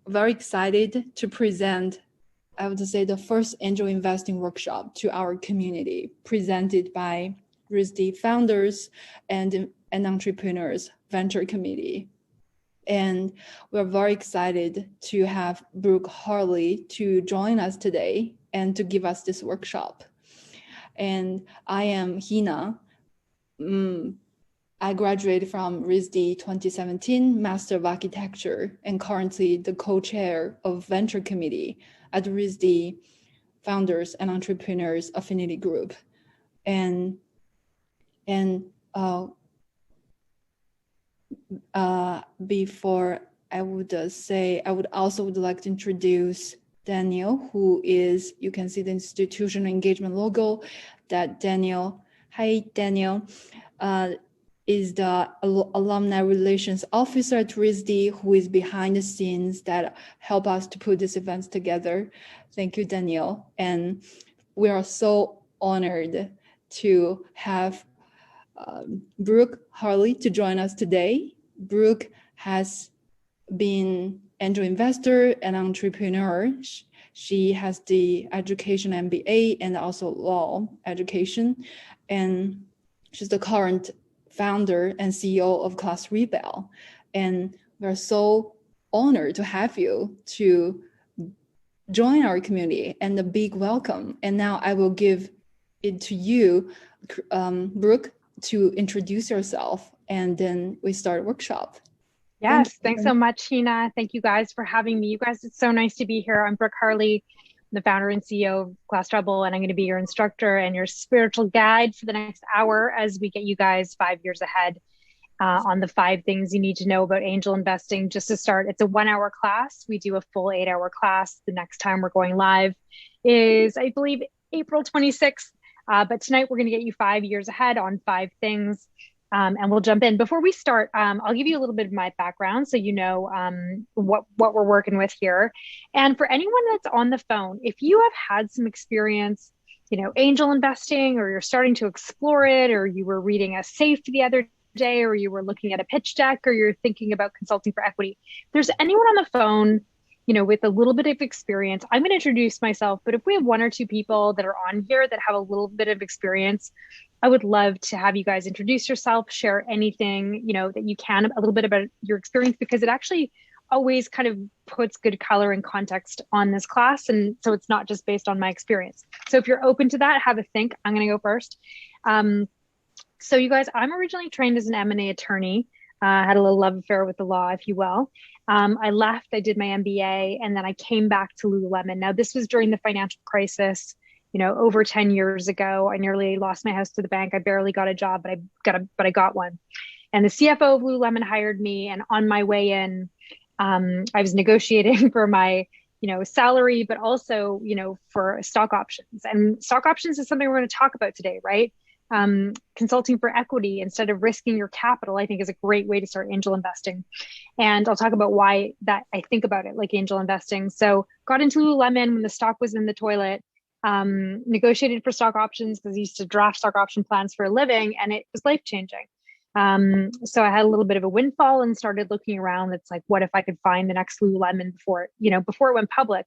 very excited to present, I would say, the first angel investing workshop to our community, presented by RISD founders and entrepreneurs venture committee. And we're very excited to have Brooke Harley to join us today and to give us this workshop. And I am Hina. I graduated from RISD 2017, Master of Architecture, and currently the co-chair of Venture Committee at RISD Founders and Entrepreneurs Affinity Group. And before I would say, I would also like to introduce Daniel, who is, you can see the institutional engagement logo, that Daniel, hi Daniel, is the alumni relations officer at RISD, who is behind the scenes that help us to put these events together. Thank you, Daniel. And we are so honored to have Brooke Harley to join us today. Brooke has been angel investor and entrepreneur. She has the education MBA and also law education. And she's the current founder and CEO of ClassRebel. And we're so honored to have you to join our community, and a big welcome. And now I will give it to you, Brooke, to introduce yourself, and then we start workshop. Yes, thanks so much, Hina. Thank you guys for having me. You guys, it's so nice to be here. I'm Brooke Harley, the founder and CEO of ClassRebel, and I'm going to be your instructor and your spiritual guide for the next hour as we get you guys 5 years ahead on the 5 things you need to know about angel investing. Just to start, it's a 1-hour class. We do a full 8-hour class. The next time we're going live is, I believe, April 26th. But tonight we're going to get you 5 years ahead on 5 things. And we'll jump in. Before we start, I'll give you a little bit of my background so you know what we're working with here. And for anyone that's on the phone, if you have had some experience, angel investing, or you're starting to explore it, or you were reading a safe the other day, or you were looking at a pitch deck, or you're thinking about consulting for equity, if there's anyone on the phone, with a little bit of experience, I'm going to introduce myself. But if we have 1 or 2 people that are on here that have a little bit of experience, I would love to have you guys introduce yourself, share anything, that you can, a little bit about your experience, because it actually always kind of puts good color and context on this class. And so it's not just based on my experience. So if you're open to that, have a think. I'm going to go first. So you guys, I'm originally trained as an M&A attorney. Had a little love affair with the law, if you will. I left, I did my MBA, and then I came back to Lululemon. Now, this was during the financial crisis, over 10 years ago. I nearly lost my house to the bank. I barely got a job, but I got one. And the CFO of Lululemon hired me. And on my way in, I was negotiating for my, salary, but also, for stock options. And stock options is something we're going to talk about today, right? Consulting for equity instead of risking your capital, I think, is a great way to start angel investing. And I'll talk about why that I think about it like angel investing. So got into Lululemon when the stock was in the toilet, negotiated for stock options because I used to draft stock option plans for a living, and it was life-changing. So I had a little bit of a windfall and started looking around. It's like, what if I could find the next Lululemon before it went public?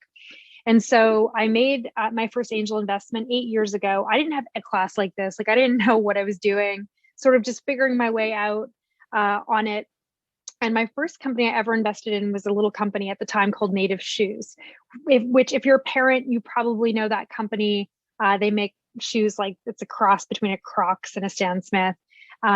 And so I made my first angel investment 8 years ago. I didn't have a class like this. Like, I didn't know what I was doing, sort of just figuring my way out on it. And my first company I ever invested in was a little company at the time called Native Shoes, which if you're a parent, you probably know that company. They make shoes like it's a cross between a Crocs and a Stan Smith.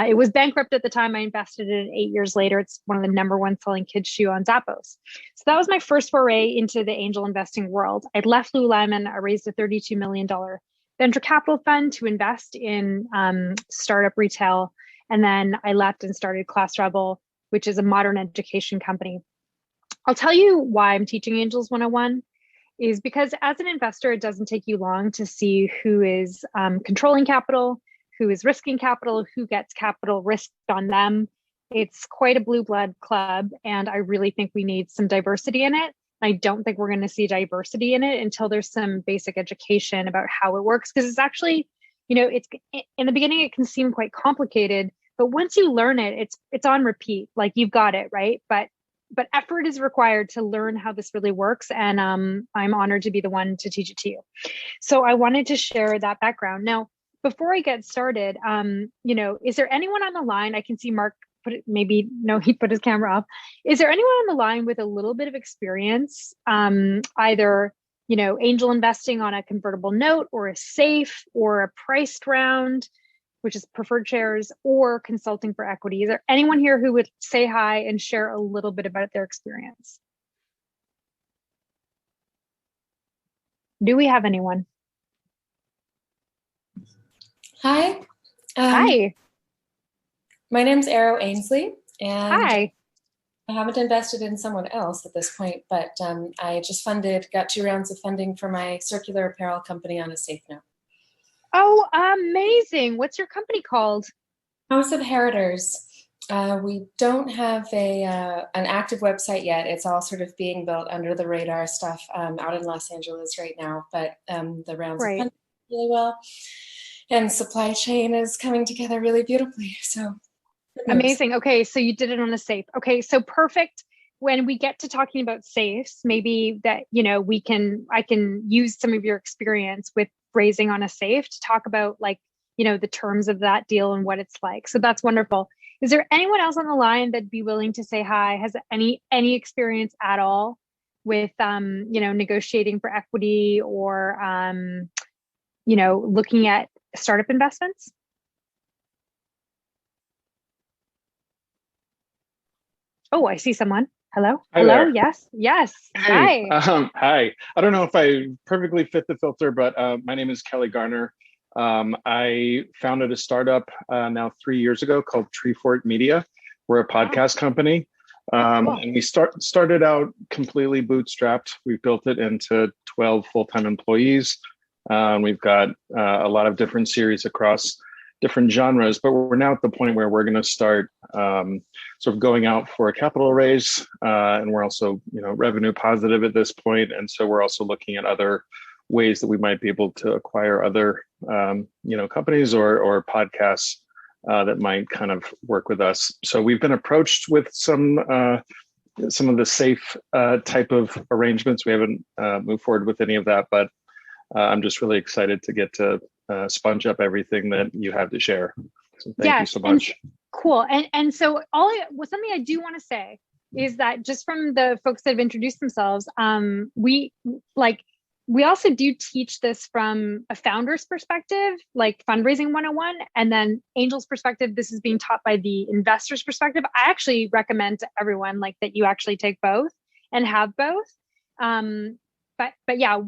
It was bankrupt at the time I invested in it. 8 years later, it's one of the #1 selling kids shoe on Zappos. So that was my first foray into the angel investing world. I'd left Lululemon. I raised a $32 million venture capital fund to invest in startup retail. And then I left and started ClassRebel, which is a modern education company. I'll tell you why I'm teaching Angels 101 is because as an investor, it doesn't take you long to see who is controlling capital, who is risking capital, who gets capital risked on them. It's quite a blue blood club, and I really think we need some diversity in it. I don't think we're going to see diversity in it until there's some basic education about how it works, because it's actually, it's in the beginning, it can seem quite complicated, but once you learn it, it's on repeat, like you've got it, right? But but effort is required to learn how this really works. And I'm honored to be the one to teach it to you. So I wanted to share that background. Now, before I get started, is there anyone on the line? I can see Mark he put his camera up. Is there anyone on the line with a little bit of experience, either, angel investing on a convertible note or a safe or a priced round, which is preferred shares, or consulting for equity? Is there anyone here who would say hi and share a little bit about their experience? Do we have anyone? Hi. Hi. My name's Arrow Ainsley, and Hi. I haven't invested in someone else at this point, but I just got 2 rounds of funding for my circular apparel company on a safe note. Oh, amazing. What's your company called? House of Heritors. We don't have an active website yet. It's all sort of being built under the radar stuff out in Los Angeles right now, but the rounds of funding really well, and supply chain is coming together really beautifully. So amazing. Okay, so you did it on a safe. Okay, so perfect. When we get to talking about safes, maybe that I can use some of your experience with raising on a safe to talk about the terms of that deal and what it's like. So that's wonderful. Is there anyone else on the line that'd be willing to say hi? Has any experience at all with negotiating for equity or looking at startup investments? Oh, I see someone. Hello. Hi Hello. there. Yes. Hey, Hi. hi. I don't know if I perfectly fit the filter, but my name is Kelly Garner. I founded a startup now 3 years ago called Treefort Media. We're a podcast company. Cool. And we started out completely bootstrapped. We've built it into 12 full-time employees. We've got a lot of different series across different genres, but we're now at the point where we're going to start sort of going out for a capital raise, and we're also revenue positive at this point, and so we're also looking at other ways that we might be able to acquire other companies or podcasts that might kind of work with us. So we've been approached with some of the safe type of arrangements. We haven't moved forward with any of that, but I'm just really excited to get to sponge up everything that you have to share. So thank you so much. Cool. And so something I do want to say is that just from the folks that have introduced themselves, we also do teach this from a founder's perspective, like fundraising 101, and then Angel's perspective. This is being taught by the investor's perspective. I actually recommend to everyone that you actually take both and have both. But yeah,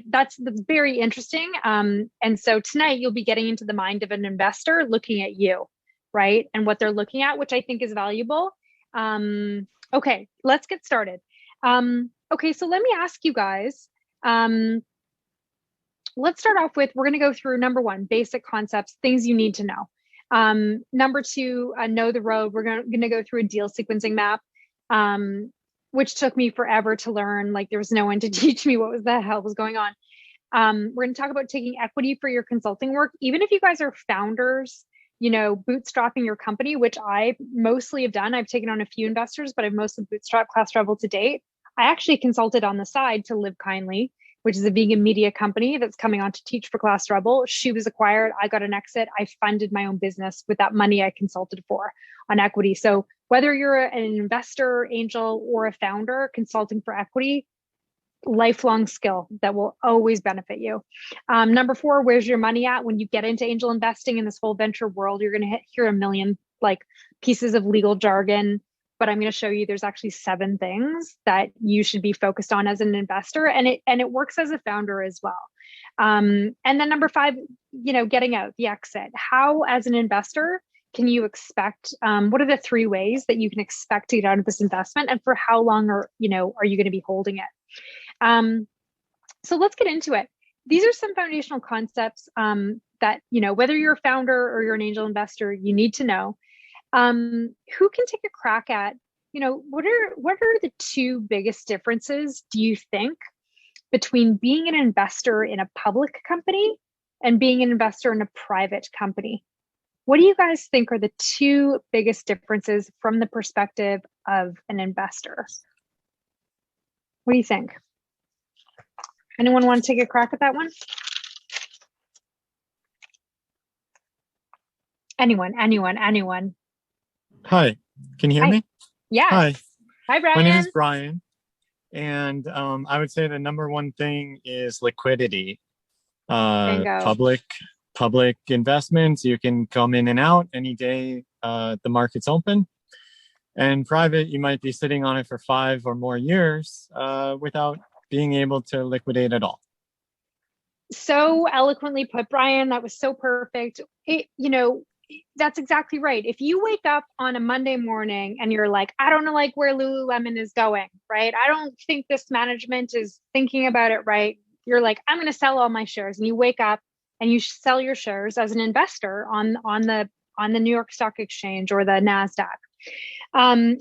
that's very interesting. And so tonight you'll be getting into the mind of an investor looking at you, right? And what they're looking at, which I think is valuable. Okay, let's get started. Okay, so let me ask you guys, let's start off with, we're gonna go through number 1, basic concepts, things you need to know. Number 2, know the road. We're gonna go through a deal sequencing map. Which took me forever to learn. There was no one to teach me what the hell was going on. We're going to talk about taking equity for your consulting work. Even if you guys are founders, bootstrapping your company, which I mostly have done. I've taken on a few investors, but I've mostly bootstrapped ClassRebel to date. I actually consulted on the side to Live Kindly, which is a vegan media company that's coming on to teach for ClassRebel. She was acquired. I got an exit. I funded my own business with that money I consulted for on equity. So whether you're an investor, angel, or a founder, consulting for equity, lifelong skill that will always benefit you. Number 4, where's your money at? When you get into angel investing in this whole venture world, you're going to hear a million pieces of legal jargon, but I'm going to show you there's actually 7 things that you should be focused on as an investor, and it works as a founder as well. And then number 5, getting out, the exit. How, as an investor, can you expect, what are the 3 ways that you can expect to get out of this investment, and for how long are you going to be holding it? So let's get into it. These are some foundational concepts that, whether you're a founder or you're an angel investor, you need to know. Who can take a crack at, what are the 2 biggest differences, do you think, between being an investor in a public company and being an investor in a private company? What do you guys think are the two biggest differences from the perspective of an investor? What do you think? Anyone want to take a crack at that one? Anyone? Hi, can you hear me? Yeah. Hi, Hi, Brian. my name is Brian. And I would say the number one thing is liquidity. Bingo. Public investments, you can come in and out any day the market's open. And private, you might be sitting on it for 5 or more years without being able to liquidate at all. So eloquently put, Brian. That was so perfect. That's exactly right. If you wake up on a Monday morning and you're like, I don't know, like where Lululemon is going, right? I don't think this management is thinking about it right. You're like, I'm going to sell all my shares, and you wake up and you sell your shares as an investor on the New York Stock Exchange or the NASDAQ.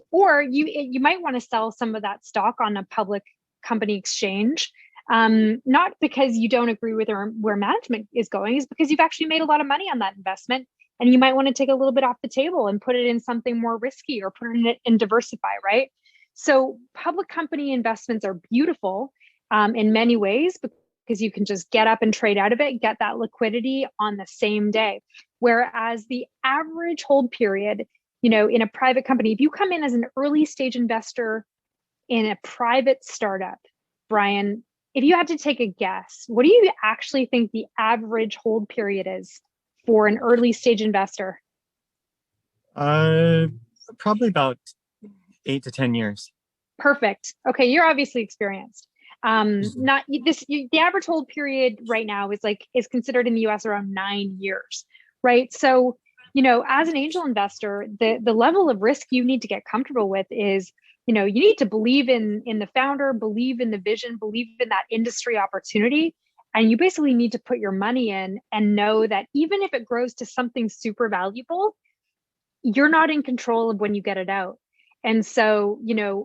Or you might want to sell some of that stock on a public company exchange. Not because you don't agree with where management is going, is because you've actually made a lot of money on that investment. And you might want to take a little bit off the table and put it in something more risky, or put it in diversify, right? So public company investments are beautiful in many ways, because you can just get up and trade out of it, get that liquidity on the same day. Whereas the average hold period, in a private company, if you come in as an early stage investor in a private startup, Brian, if you had to take a guess, what do you actually think the average hold period is for an early stage investor? Probably about 8 to 10 years. Perfect. Okay, you're obviously experienced. The average hold period right now is considered in the US around 9 years, right? So, as an angel investor, the level of risk you need to get comfortable with is, you need to believe in the founder, believe in the vision, believe in that industry opportunity. And you basically need to put your money in and know that even if it grows to something super valuable, you're not in control of when you get it out. And so,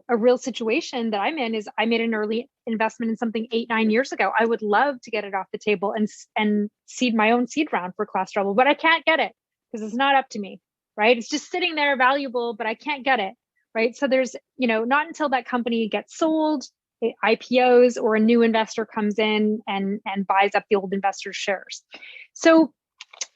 a real situation that I'm in is I made an early investment in something 8-9 years ago. I would love to get it off the table and seed my own seed round for ClassRebel, but I can't get it because it's not up to me, right? It's just sitting there valuable, but I can't get it, right? So there's, not until that company gets sold, it IPOs, or a new investor comes in and buys up the old investor's shares. So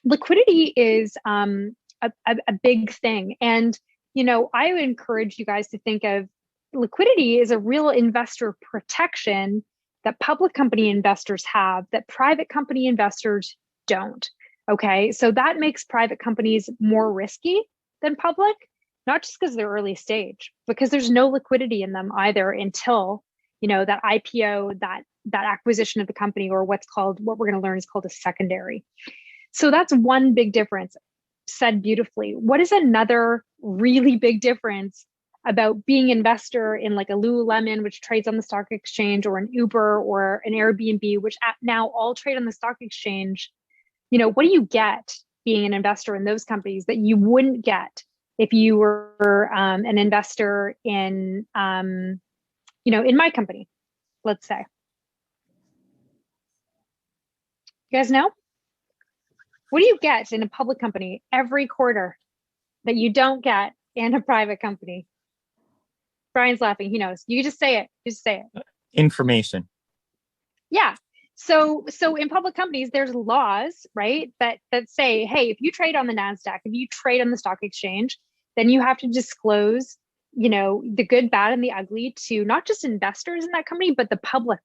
liquidity is a big thing. And, I would encourage you guys to think of liquidity as a real investor protection that public company investors have that private company investors don't. Okay, so that makes private companies more risky than public, not just because they're early stage, because there's no liquidity in them either until, that IPO, that acquisition of the company, or what we're going to learn is called a secondary. So that's one big difference. Said beautifully. What is another really big difference about being an investor in like a Lululemon, which trades on the stock exchange, or an Uber or an Airbnb, which now all trade on the stock exchange? What do you get being an investor in those companies that you wouldn't get if you were an investor in, in my company, let's say? You guys know? What do you get in a public company every quarter that you don't get in a private company? Brian's laughing. He knows. You just say it. Just say it. Information. Yeah. So in public companies, there's laws, right, that say, hey, if you trade on the NASDAQ, if you trade on the stock exchange, then you have to disclose, the good, bad, and the ugly to not just investors in that company, but the public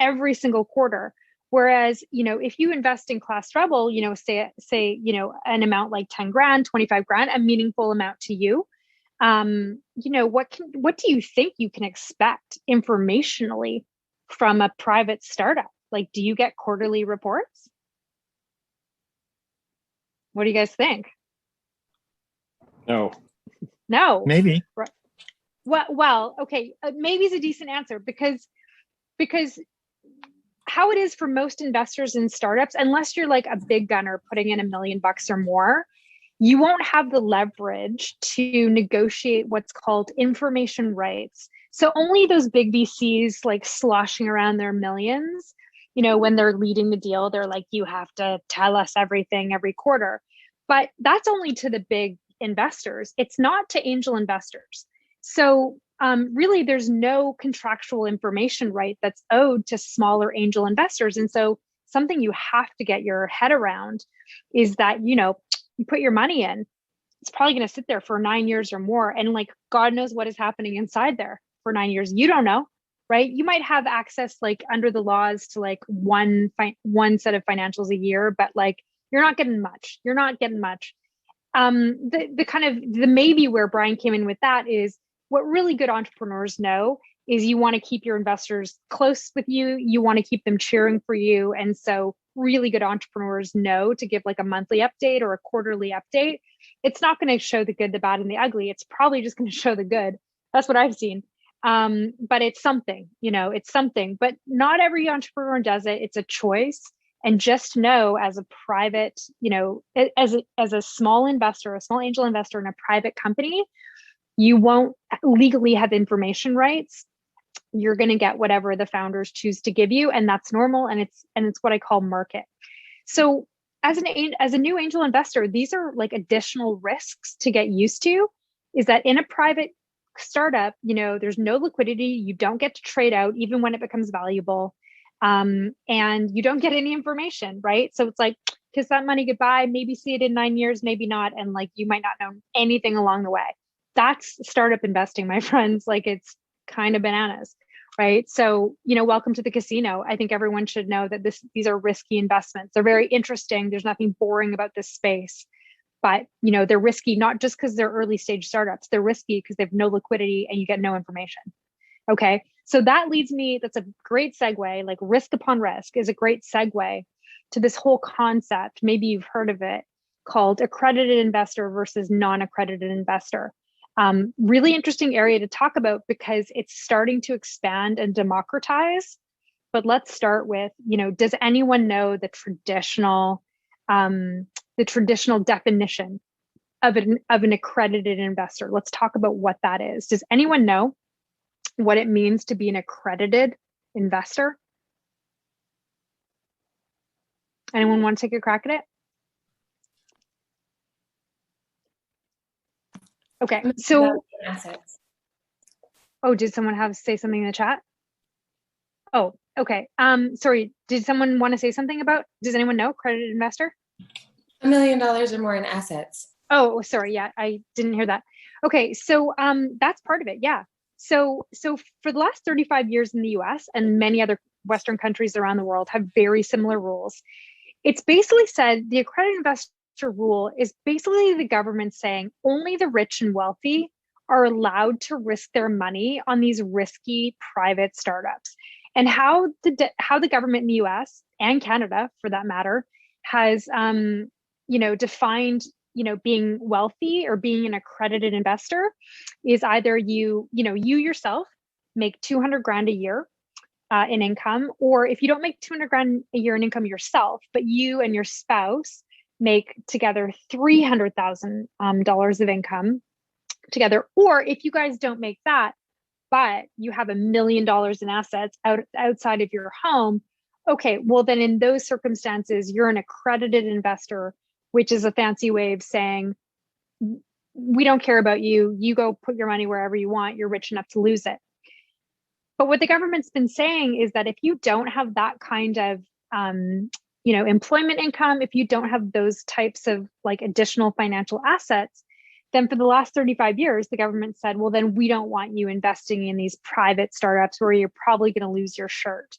every single quarter. Whereas, if you invest in ClassRebel, say, an amount like 10 grand, 25 grand, a meaningful amount to you, what do you think you can expect informationally from a private startup? Like, do you get quarterly reports? What do you guys think? No. Maybe. Well, okay, maybe is a decent answer because how it is for most investors in startups, unless you're like a big gunner putting in $1 million or more, you won't have the leverage to negotiate what's called information rights. So only those big VCs like sloshing around their millions, when they're leading the deal, they're like, you have to tell us everything every quarter. But that's only to the big investors. It's not to angel investors. So really, there's no contractual information right that's owed to smaller angel investors. And so something you have to get your head around is that, you put your money in, it's probably going to sit there for 9 years or more. And like, God knows what is happening inside there for 9 years. You don't know, right? You might have access like under the laws to like one set of financials a year, but like, you're not getting much. You're not getting much. The kind of the maybe where Brian came in with that is what really good entrepreneurs know is you want to keep your investors close with you. You want to keep them cheering for you. And so really good entrepreneurs know to give like a monthly update or a quarterly update. It's not going to show the good, the bad, and the ugly. It's probably just going to show the good. That's what I've seen. But it's something, it's something, but not every entrepreneur does it. It's a choice. And just know as a private, as a small investor, a small angel investor in a private company, you won't legally have information rights. You're going to get whatever the founders choose to give you, and that's normal. And it's what I call market. So as a new angel investor, these are like additional risks to get used to. Is that in a private startup, there's no liquidity. You don't get to trade out even when it becomes valuable. And you don't get any information, right? So it's like, kiss that money goodbye, maybe see it in 9 years, maybe not. And like, you might not know anything along the way. That's startup investing, my friends. Like, it's kind of bananas, right? So, welcome to the casino. I think everyone should know that these are risky investments. They're very interesting. There's nothing boring about this space, but they're risky, not just because they're early stage startups. They're risky because they have no liquidity and you get no information. Okay. So that leads me, that's a great segue, like risk upon risk is a great segue to this whole concept. Maybe you've heard of it, called accredited investor versus non-accredited investor. Really interesting area to talk about because it's starting to expand and democratize. But let's start with, does anyone know the traditional definition of an accredited investor? Let's talk about what that is. Does anyone know what it means to be an accredited investor? Anyone want to take a crack at it? Okay, so assets. Oh, did someone say something in the chat? Oh, okay. Sorry, did someone want to say something about, does anyone know accredited investor? $1 million or more in assets. Oh, sorry, yeah, I didn't hear that. Okay, so that's part of it, yeah. So for the last 35 years in the US and many other Western countries around the world have very similar rules. It's basically said the accredited investor rule is basically the government saying only the rich and wealthy are allowed to risk their money on these risky private startups. And how the government in the US and Canada, for that matter, has defined being wealthy or being an accredited investor is either you yourself make 200 grand a year in income, or if you don't make 200 grand a year in income yourself, but you and your spouse make together $300,000 of income together, or if you guys don't make that, but you have $1 million in assets outside of your home, okay, well then in those circumstances, you're an accredited investor, which is a fancy way of saying, we don't care about you. You go put your money wherever you want. You're rich enough to lose it. But what the government's been saying is that if you don't have that kind of, employment income, if you don't have those types of like additional financial assets, then for the last 35 years, the government said, well, then we don't want you investing in these private startups where you're probably going to lose your shirt.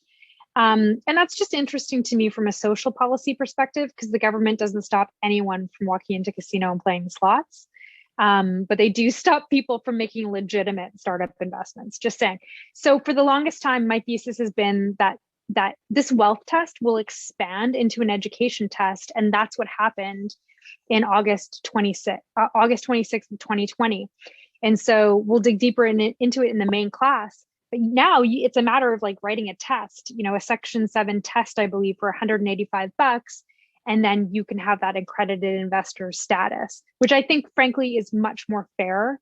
And that's just interesting to me from a social policy perspective, because the government doesn't stop anyone from walking into casino and playing slots. But they do stop people from making legitimate startup investments, just saying. So for the longest time, my thesis has been that this wealth test will expand into an education test. And that's what happened in August 26th of 2020. And so we'll dig deeper into it in the main class. But now it's a matter of like writing a test, a Section 7 test, I believe, for $185. And then you can have that accredited investor status, which I think, frankly, is much more fair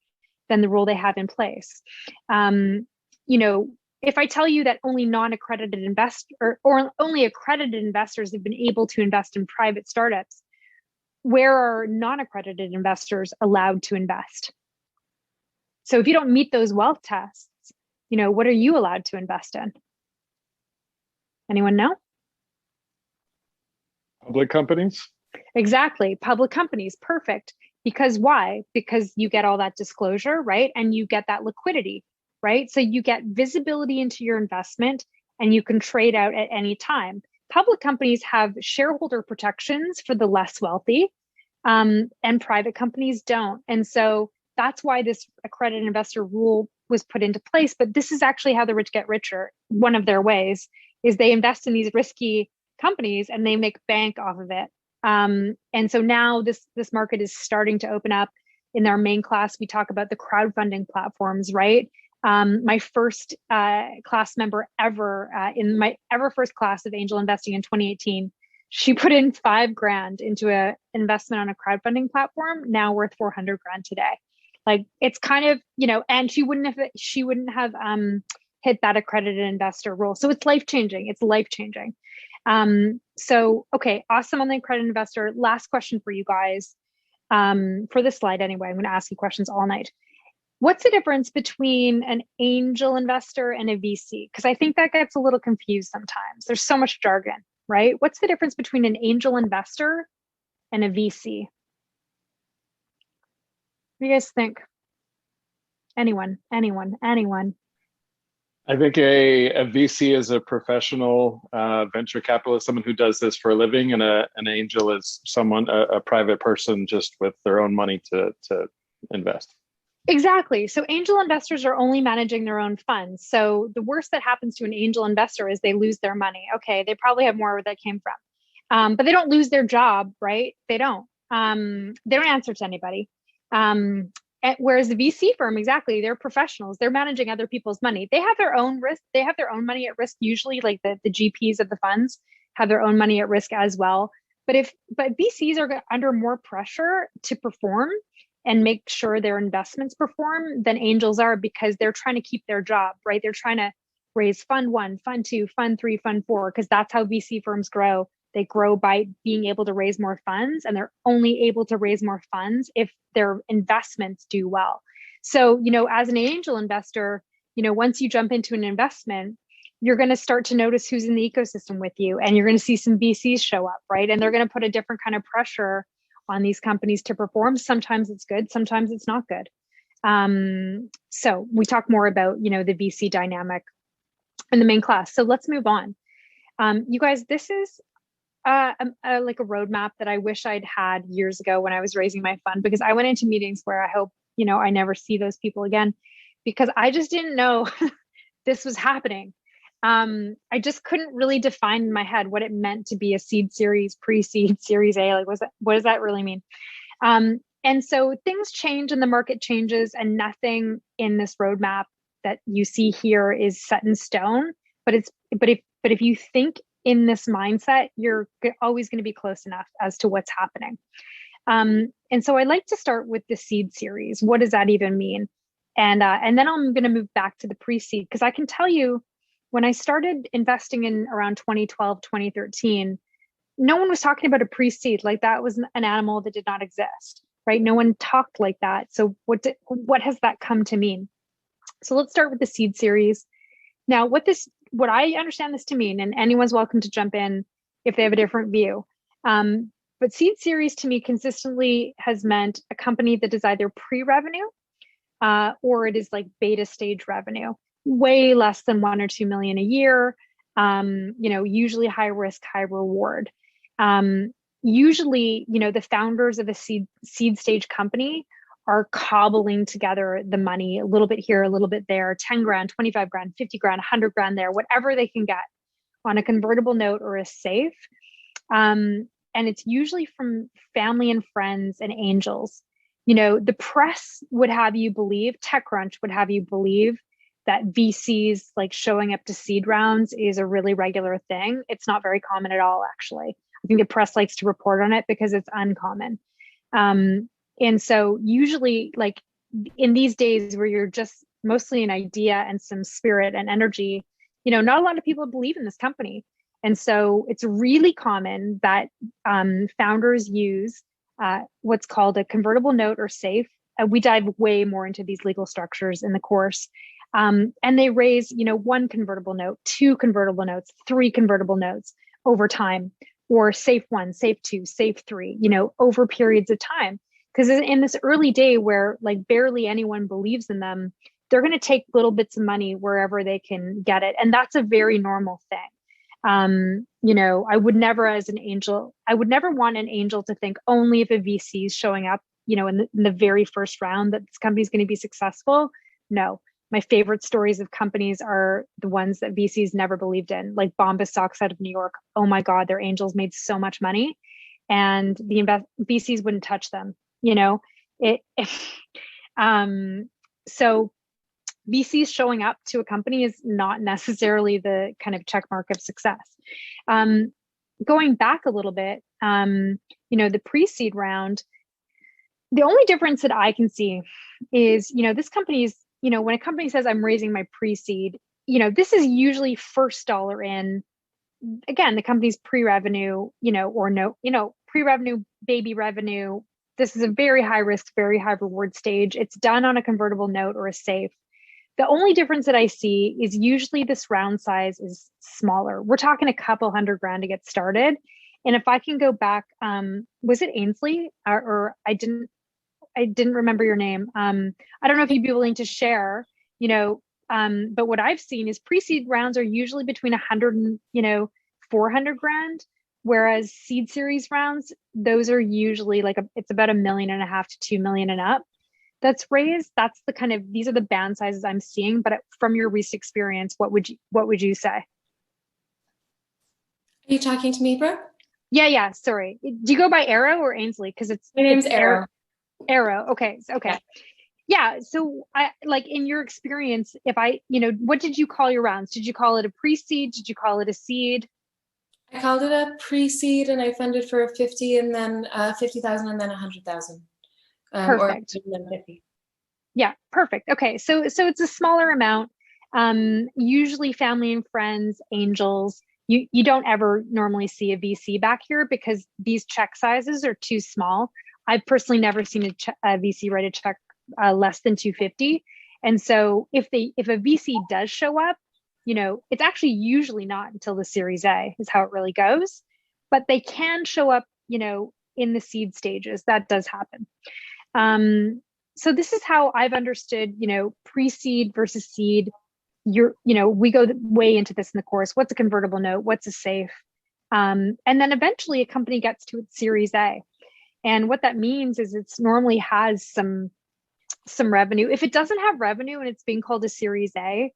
than the rule they have in place. If I tell you that only non-accredited investors or only accredited investors have been able to invest in private startups, where are non-accredited investors allowed to invest? So if you don't meet those wealth tests, what are you allowed to invest in? Anyone know? Public companies? Exactly. Public companies. Perfect. Because why? Because you get all that disclosure, right? And you get that liquidity, right? So you get visibility into your investment and you can trade out at any time. Public companies have shareholder protections for the less wealthy, and private companies don't. And so that's why this accredited investor rule was put into place. But this is actually how the rich get richer. One of their ways is they invest in these risky companies and they make bank off of it. And so now this market is starting to open up. In our main class, we talk about the crowdfunding platforms, right? My first class member ever, in my first class of angel investing in 2018, she put in $5,000 into an investment on a crowdfunding platform, now worth $400,000 today. Like, it's kind of, and she wouldn't have hit that accredited investor role. So it's life-changing. It's life-changing. So, okay, awesome on the accredited investor. Last question for you guys. For this slide anyway, I'm going to ask you questions all night. What's the difference between an angel investor and a VC? Because I think that gets a little confused sometimes. There's so much jargon, right? What's the difference between an angel investor and a VC? What do you guys think? Anyone? I think a VC is a professional venture capitalist, someone who does this for a living, and an angel is a private person just with their own money to invest. Exactly. So angel investors are only managing their own funds. So the worst that happens to an angel investor is they lose their money. Okay, they probably have more where that came from, but they don't lose their job, right? They don't answer to anybody. Whereas the VC firm, exactly, they're professionals. They're managing other people's money. They have their own risk. They have their own money at risk. Usually, like the GPs of the funds have their own money at risk as well. But VCs are under more pressure to perform and make sure their investments perform than angels are, because they're trying to keep their job, right? They're trying to raise fund 1, fund 2, fund 3, fund 4, because that's how VC firms grow. They grow by being able to raise more funds, and they're only able to raise more funds if their investments do well. So, as an angel investor, once you jump into an investment, you're going to start to notice who's in the ecosystem with you, and you're going to see some VCs show up, right? And they're going to put a different kind of pressure on these companies to perform. Sometimes it's good, sometimes it's not good. So we talk more about, the VC dynamic in the main class. So let's move on. You guys, this is like a roadmap that I wish I'd had years ago when I was raising my fund, because I went into meetings where I hope, I never see those people again, because I just didn't know this was happening. I just couldn't really define in my head what it meant to be a seed series, pre-seed, series A. Like, what does that really mean? And so things change and the market changes, and nothing in this roadmap that you see here is set in stone. But if you think in this mindset, you're always going to be close enough as to what's happening. And so I like to start with the seed series. What does that even mean? And then I'm going to move back to the pre-seed, because I can tell you, when I started investing in around 2012, 2013, no one was talking about a pre-seed. Like, that was an animal that did not exist, right? No one talked like that. So what has that come to mean? So let's start with the seed series. Now, what I understand this to mean, and anyone's welcome to jump in if they have a different view. But seed series to me consistently has meant a company that is either pre-revenue or it is like beta stage revenue, way less than 1 or 2 million a year. Usually high risk, high reward. Usually, the founders of a seed stage company are cobbling together the money, a little bit here, a little bit there, 10 grand, 25 grand, 50 grand, 100 grand there, whatever they can get on a convertible note or a safe. And it's usually from family and friends and angels. The press would have you believe, TechCrunch would have you believe that VCs like showing up to seed rounds is a really regular thing. It's not very common at all, actually. I think the press likes to report on it because it's uncommon. And so usually, like in these days where you're just mostly an idea and some spirit and energy, not a lot of people believe in this company. And so it's really common that founders use what's called a convertible note or safe. We dive way more into these legal structures in the course. And they raise, one convertible note, two convertible notes, three convertible notes over time, or safe one, safe two, safe three, over periods of time. Because in this early day where like barely anyone believes in them, they're going to take little bits of money wherever they can get it. And that's a very normal thing. I would never, as an angel, I would never want an angel to think only if a VC is showing up, in the very first round that this company is going to be successful. No, my favorite stories of companies are the ones that VCs never believed in, like Bombas Socks out of New York. Oh my God, their angels made so much money, and the VCs wouldn't touch them. So VCs showing up to a company is not necessarily the kind of check mark of success. Going back a little bit, the pre-seed round, the only difference that I can see is, this company's, when a company says I'm raising my pre-seed, this is usually first dollar in. Again, the company's pre-revenue, or no, pre-revenue, baby revenue. This is a very high risk, very high reward stage. It's done on a convertible note or a safe. The only difference that I see is usually this round size is smaller. We're talking a couple $100,000 to get started. And if I can go back, was it Ainsley or I didn't remember your name. I don't know if you'd be willing to share, but what I've seen is pre-seed rounds are usually between 100 and, 400,000. Whereas seed series rounds, those are usually it's about $1.5 million to 2 million and up that's raised. That's these are the band sizes I'm seeing. But from your recent experience, what would you say? Are you talking to me, Brooke? Yeah. Sorry. Do you go by Arrow or Ainsley? Because my name's Arrow. Arrow. Okay. Yeah. So I in your experience, what did you call your rounds? Did you call it a pre-seed? Did you call it a seed? I called it a pre-seed, and I funded for 50, and then 50,000, and then 100,000. Perfect. Or then 50. Yeah, perfect. Okay, so it's a smaller amount. Usually, family and friends, angels. You don't ever normally see a VC back here because these check sizes are too small. I've personally never seen a VC write a check less than 250. And so if a VC does show up, it's actually usually not until the Series A is how it really goes, but they can show up, in the seed stages. That does happen. So this is how I've understood, pre-seed versus seed. We go way into this in the course. What's a convertible note? What's a safe? And then eventually a company gets to its Series A. And what that means is it's normally has some revenue. If it doesn't have revenue and it's being called a Series A,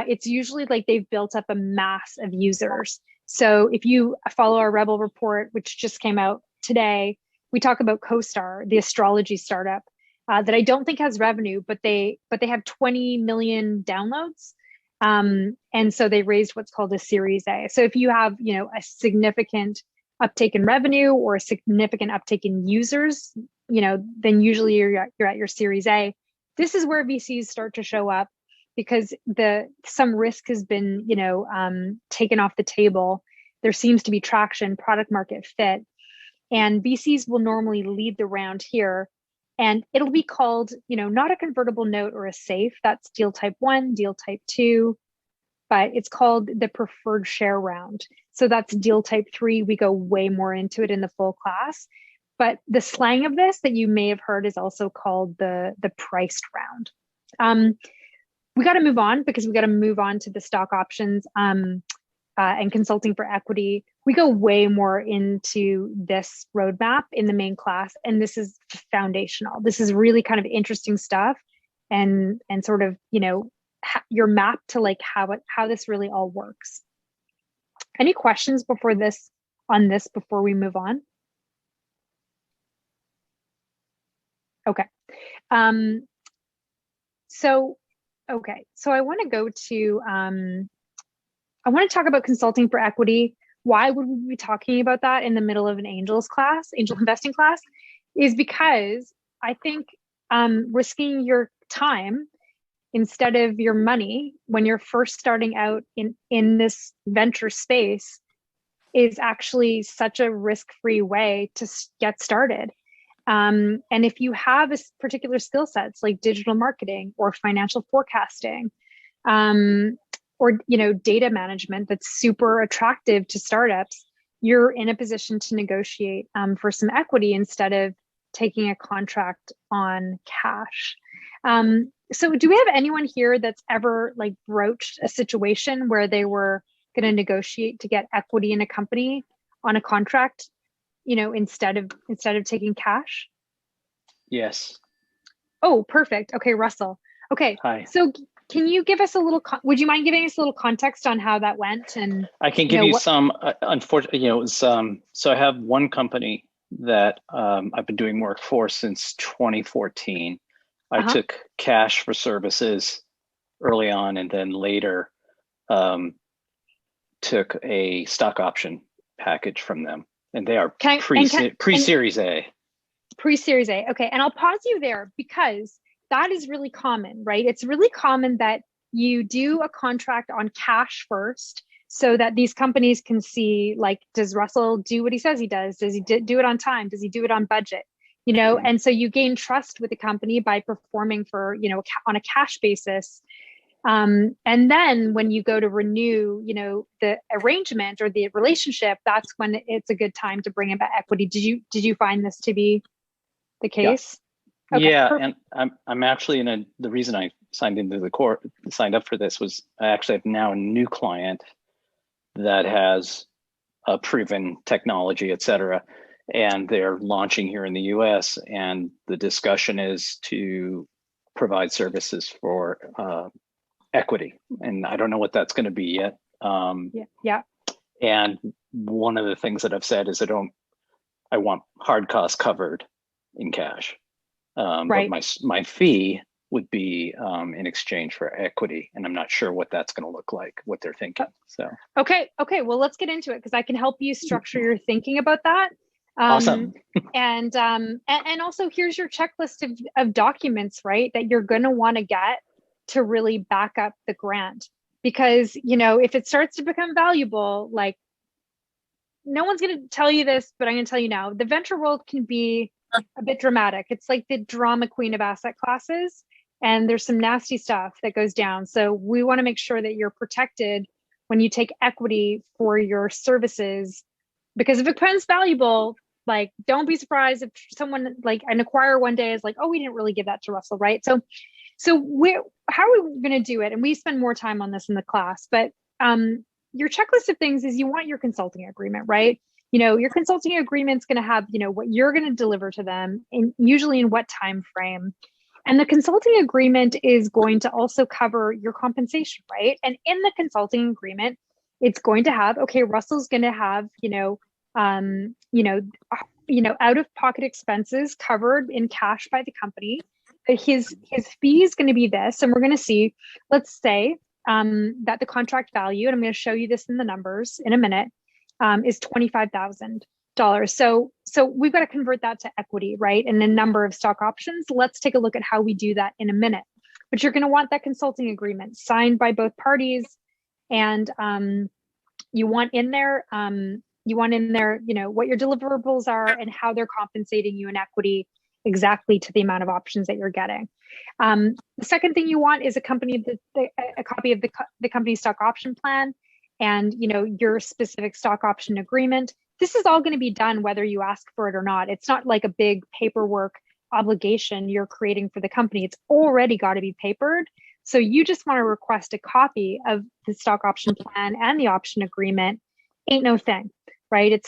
it's usually they've built up a mass of users. So if you follow our Rebel report, which just came out today, we talk about CoStar, the astrology startup that I don't think has revenue, but they have 20 million downloads. And so they raised what's called a Series A. So if you have, a significant uptake in revenue or a significant uptake in users, then usually you're at your Series A. This is where VCs start to show up because some risk has been, taken off the table. There seems to be traction, product market fit, and VCs will normally lead the round here. And it'll be called, not a convertible note or a safe. That's deal type 1, deal type 2, but it's called the preferred share round. So that's deal type 3. We go way more into it in the full class. But the slang of this that you may have heard is also called the priced round. We got to move on because we got to move on to the stock options and consulting for equity. We go way more into this roadmap in the main class, and this is foundational. This is really kind of interesting stuff, and sort of your map to how this really all works. Any questions before we move on? Okay. So I want to go to, I want to talk about consulting for equity. Why would we be talking about that in the middle of an angel investing class? Is because I think risking your time instead of your money when you're first starting out in this venture space is actually such a risk-free way to get started. And if you have a particular skill sets like digital marketing or financial forecasting, or data management that's super attractive to startups, you're in a position to negotiate for some equity instead of taking a contract on cash. So do we have anyone here that's ever like broached a situation where they were going to negotiate to get equity in a company on a contract, instead of taking cash? Yes. Oh, perfect. Okay, Russell. Okay. Hi. So can you give us a little, would you mind giving us a little context on how that went? And I can give you some, unfortunately, it was, so I have one company that I've been doing work for since 2014. I took cash for services early on, and then later took a stock option package from them, and they are pre-Series A. Pre-Series A. Okay, and I'll pause you there because that is really common, right? It's really common that you do a contract on cash first so that these companies can see, like, does Russell do what he says he does? Does he do it on time? Does he do it on budget? And so you gain trust with the company by performing for, on a cash basis. And then when you go to renew, the arrangement or the relationship, that's when it's a good time to bring in equity. Did you find this to be the case? Yeah, okay, yeah, perfect. and I'm actually the reason I signed up for this was I actually have now a new client that has a proven technology, et cetera, and they're launching here in the US, and the discussion is to provide services for equity, and I don't know what that's going to be yet. Yeah. And one of the things that I've said is I want hard costs covered in cash. Right. But my fee would be in exchange for equity, and I'm not sure what that's going to look like, what they're thinking. So okay, well, let's get into it because I can help you structure your thinking about that. Awesome. And also here's your checklist of documents, right, that you're going to want to get to really back up the grant, because if it starts to become valuable, like, no one's going to tell you this, but I'm going to tell you now, the venture world can be a bit dramatic. It's like the drama queen of asset classes, and there's some nasty stuff that goes down. So we want to make sure that you're protected when you take equity for your services, because if it becomes valuable, like, don't be surprised if someone, like an acquirer one day is like, oh, we didn't really give that to Russell, right? So how are we going to do it? And we spend more time on this in the class, but your checklist of things is you want your consulting agreement, right? Your consulting agreement's going to have, what you're going to deliver to them, and usually in what time frame. And the consulting agreement is going to also cover your compensation, right? And in the consulting agreement, it's going to have, okay, Russell's going to have, out-of-pocket expenses covered in cash by the company. His fee is going to be this, and we're going to see, let's say that the contract value, and I'm going to show you this in the numbers in a minute, is $25,000. So we've got to convert that to equity, right? And a number of stock options. Let's take a look at how we do that in a minute. But you're going to want that consulting agreement signed by both parties, and you want in there, what your deliverables are and how they're compensating you in equity exactly to the amount of options that you're getting. The second thing you want is a copy of the company's stock option plan, and your specific stock option agreement. This is all going to be done whether you ask for it or not. It's not like a big paperwork obligation you're creating for the company. It's already got to be papered. So you just want to request a copy of the stock option plan and the option agreement. Ain't no thing, right?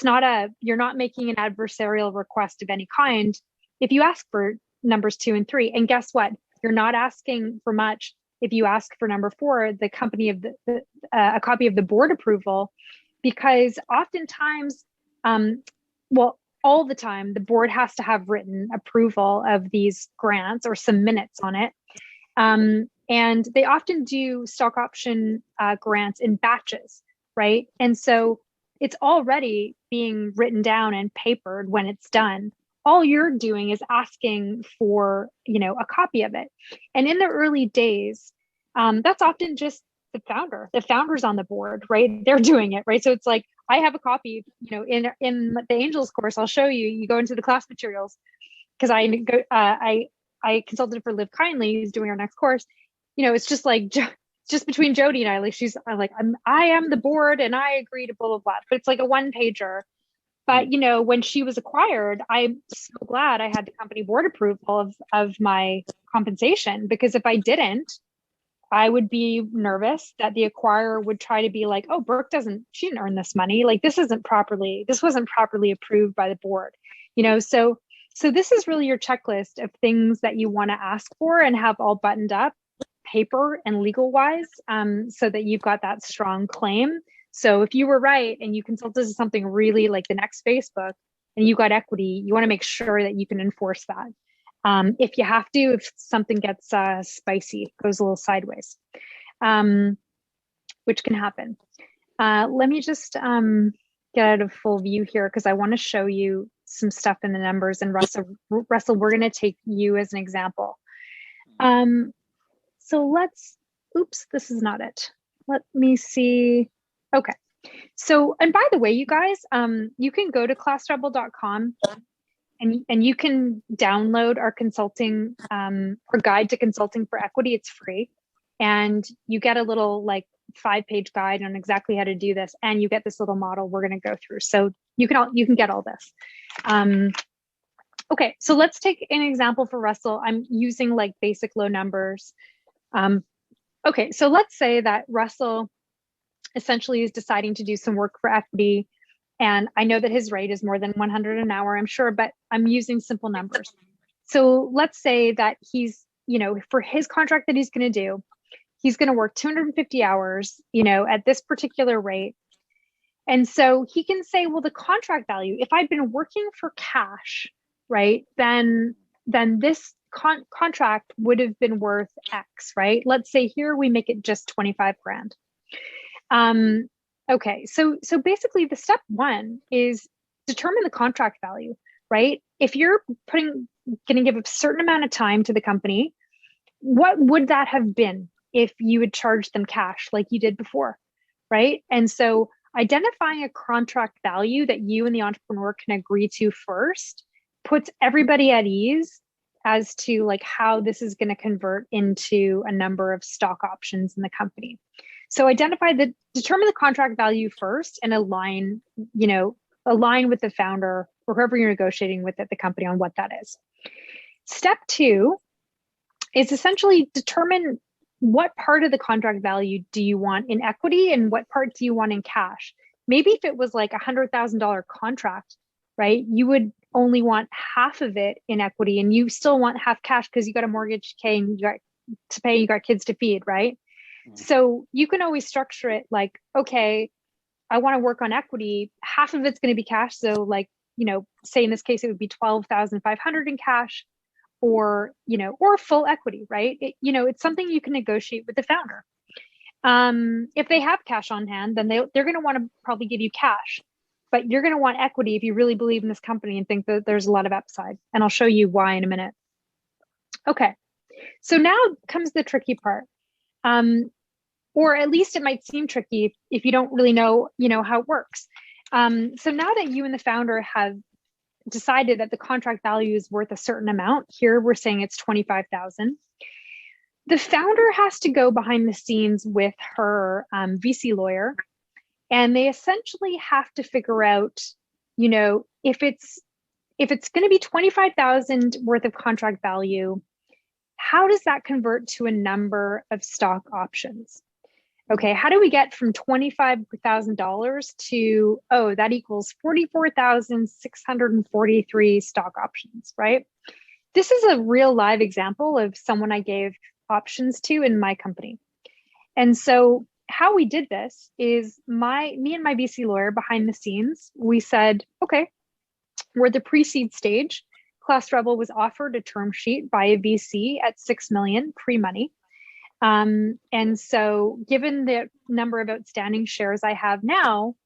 You're not making an adversarial request of any kind if you ask for numbers 2 and 3. And guess what? You're not asking for much if you ask for number 4, the company of a copy of the board approval, because oftentimes, all the time, the board has to have written approval of these grants or some minutes on it. And they often do stock option grants in batches, right? And so it's already being written down and papered when it's done. All you're doing is asking for, a copy of it. And in the early days, that's often just the founder. The founder's on the board, right? They're doing it, right? So it's like, I have a copy, in the Angels course, I'll show you, you go into the class materials. because I consulted for Live Kindly, who's doing our next course. You know, it's just like just between Jody and I, like I am the board and I agree to blah blah blah. But it's like a one pager. But you know, when she was acquired, I'm so glad I had the company board approval of my compensation, because if I didn't, I would be nervous that the acquirer would try to be like, oh, Brooke she didn't earn this money. Like this wasn't properly approved by the board, you know? So this is really your checklist of things that you want to ask for and have all buttoned up paper and legal wise, so that you've got that strong claim. So if you were right and you consulted something really like the next Facebook and you got equity, you want to make sure that you can enforce that. If you have to, if something gets spicy, goes a little sideways, which can happen. Let me just get out of full view here because I want to show you some stuff in the numbers. And Russell, we're going to take you as an example. So oops, this is not it. Let me see. Okay. So, and by the way, you guys, you can go to classrebel.com and you can download our consulting, our guide to consulting for equity. It's free. And you get a little like 5-page guide on exactly how to do this. And you get this little model we're going to go through. So you can get all this. Okay, so let's take an example for Russell. I'm using like basic low numbers. Okay, so let's say that Russell essentially is deciding to do some work for equity. And I know that his rate is more than 100 an hour, I'm sure, but I'm using simple numbers. So let's say that he's, you know, for his contract that he's going to do, he's going to work 250 hours, you know, at this particular rate. And so he can say, well, the contract value, if I'd been working for cash, right, then this contract would have been worth X, right? Let's say here we make it just 25 grand. Okay, so basically the step one is determine the contract value, right? If you're going to give a certain amount of time to the company, what would that have been if you had charged them cash like you did before, right? And so identifying a contract value that you and the entrepreneur can agree to first puts everybody at ease as to like how this is going to convert into a number of stock options in the company. So determine the contract value first and align with the founder or whoever you're negotiating with at the company on what that is. Step two is essentially determine what part of the contract value do you want in equity and what part do you want in cash. Maybe if it was like $100,000 contract, right, you would only want half of it in equity and you still want half cash because you got a mortgage to pay and you got kids to feed, right? So you can always structure it like, okay, I want to work on equity. Half of it's going to be cash. So like, you know, say in this case, it would be 12,500 in cash or, you know, or full equity, right? It's something you can negotiate with the founder. If they have cash on hand, then they're going to want to probably give you cash, but you're going to want equity if you really believe in this company and think that there's a lot of upside. And I'll show you why in a minute. Okay. So now comes the tricky part. Or at least it might seem tricky if you don't really know, how it works. So now that you and the founder have decided that the contract value is worth a certain amount, here we're saying it's 25,000. The founder has to go behind the scenes with her VC lawyer, and they essentially have to figure out, if it's going to be 25,000 worth of contract value, how does that convert to a number of stock options? Okay, how do we get from $25,000 to, that equals 44,643 stock options, right? This is a real live example of someone I gave options to in my company. And so how we did this is me and my VC lawyer behind the scenes, we said, okay, we're at the pre-seed stage. ClassRebel was offered a term sheet by a VC at $6 million pre-money. And so given the number of outstanding shares I have now,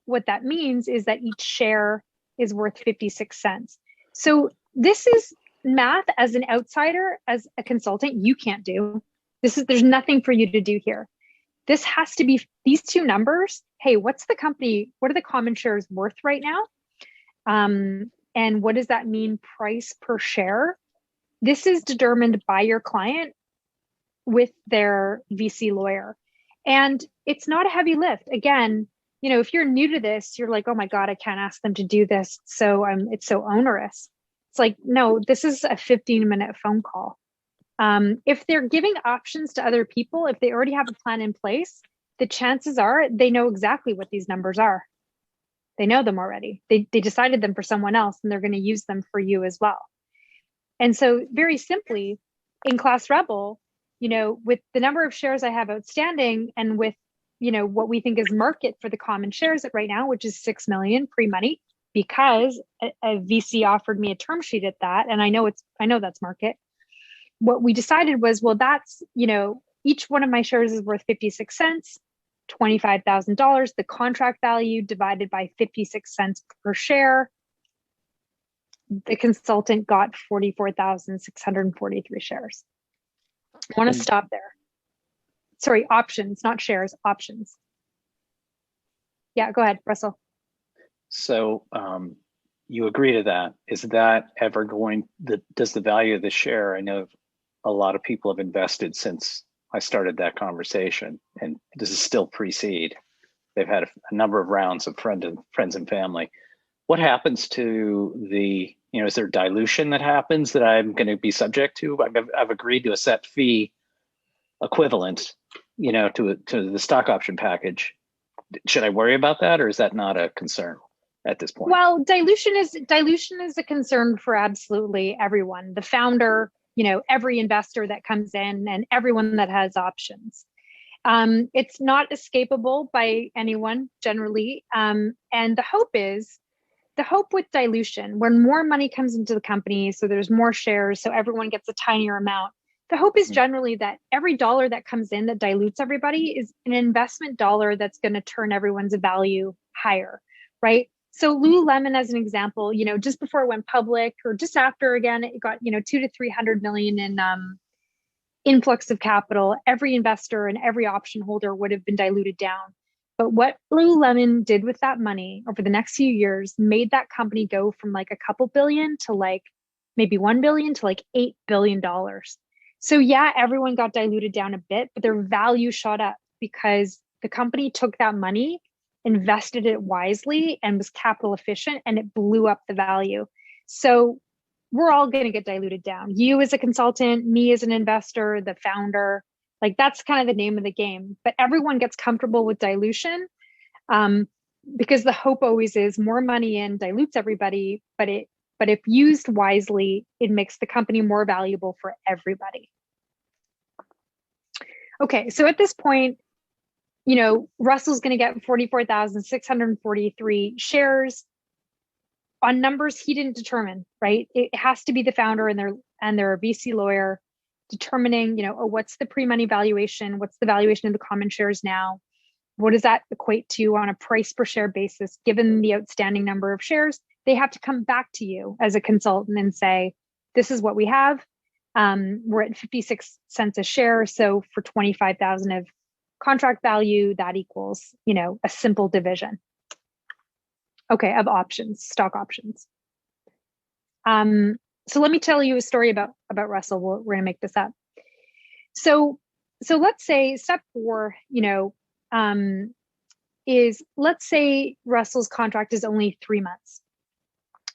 what that means is that each share is worth 56 cents. So this is math as an outsider, as a consultant, you can't do. There's nothing for you to do here. This has to be these two numbers. Hey, what are the common shares worth right now? And what does that mean price per share? This is determined by your client with their VC lawyer. And it's not a heavy lift. Again, if you're new to this, you're like, oh my God, I can't ask them to do this. So it's so onerous. It's like, no, this is a 15-minute phone call. If they're giving options to other people, if they already have a plan in place, the chances are they know exactly what these numbers are. They know them already. They decided them for someone else, and they're going to use them for you as well. And so very simply, in ClassRebel, with the number of shares I have outstanding and with, what we think is market for the common shares right now, which is 6 million pre-money, because a VC offered me a term sheet at that. And I know that's market. What we decided was, well, that's, each one of my shares is worth 56 cents, $25,000, the contract value divided by 56 cents per share. The consultant got 44,643 shares. I want to stop there. Sorry, options, not shares, options. Yeah, go ahead, Russell. So you agree to that. Is that ever does the value of the share, I know a lot of people have invested since I started that conversation, and this is still pre-seed. They've had a number of rounds of friends and family. What happens to the, is there dilution that happens that I'm going to be subject to? I've agreed to a set fee equivalent, to the stock option package. Should I worry about that, or is that not a concern at this point? Well, dilution is a concern for absolutely everyone. The founder, every investor that comes in, and everyone that has options. It's not escapable by anyone generally. And the hope with dilution, when more money comes into the company, so there's more shares, so everyone gets a tinier amount. The hope is generally that every dollar that comes in that dilutes everybody is an investment dollar that's going to turn everyone's value higher, right? So Lululemon, as an example, just before it went public, or just after, again, it got 200 to 300 million in influx of capital. Every investor and every option holder would have been diluted down. But what Lululemon did with that money over the next few years made that company go from like a couple billion to like maybe 1 billion to like $8 billion. So yeah, everyone got diluted down a bit, but their value shot up because the company took that money, invested it wisely, and was capital efficient, and it blew up the value. So we're all going to get diluted down. You as a consultant, me as an investor, the founder, like that's kind of the name of the game. But everyone gets comfortable with dilution because the hope always is more money in dilutes everybody, but if used wisely, it makes the company more valuable for everybody. Okay, so at this point, Russell's going to get 44,643 shares on numbers he didn't determine, right? It has to be the founder and their VC lawyer determining, what's the pre-money valuation? What's the valuation of the common shares now? What does that equate to on a price per share basis, given the outstanding number of shares? They have to come back to you as a consultant and say, this is what we have. We're at 56 cents a share. So for 25,000 of contract value, that equals, a simple division. Okay, of options, stock options. So let me tell you a story about Russell. We're going to make this up. So let's say step 4, is, let's say Russell's contract is only 3 months.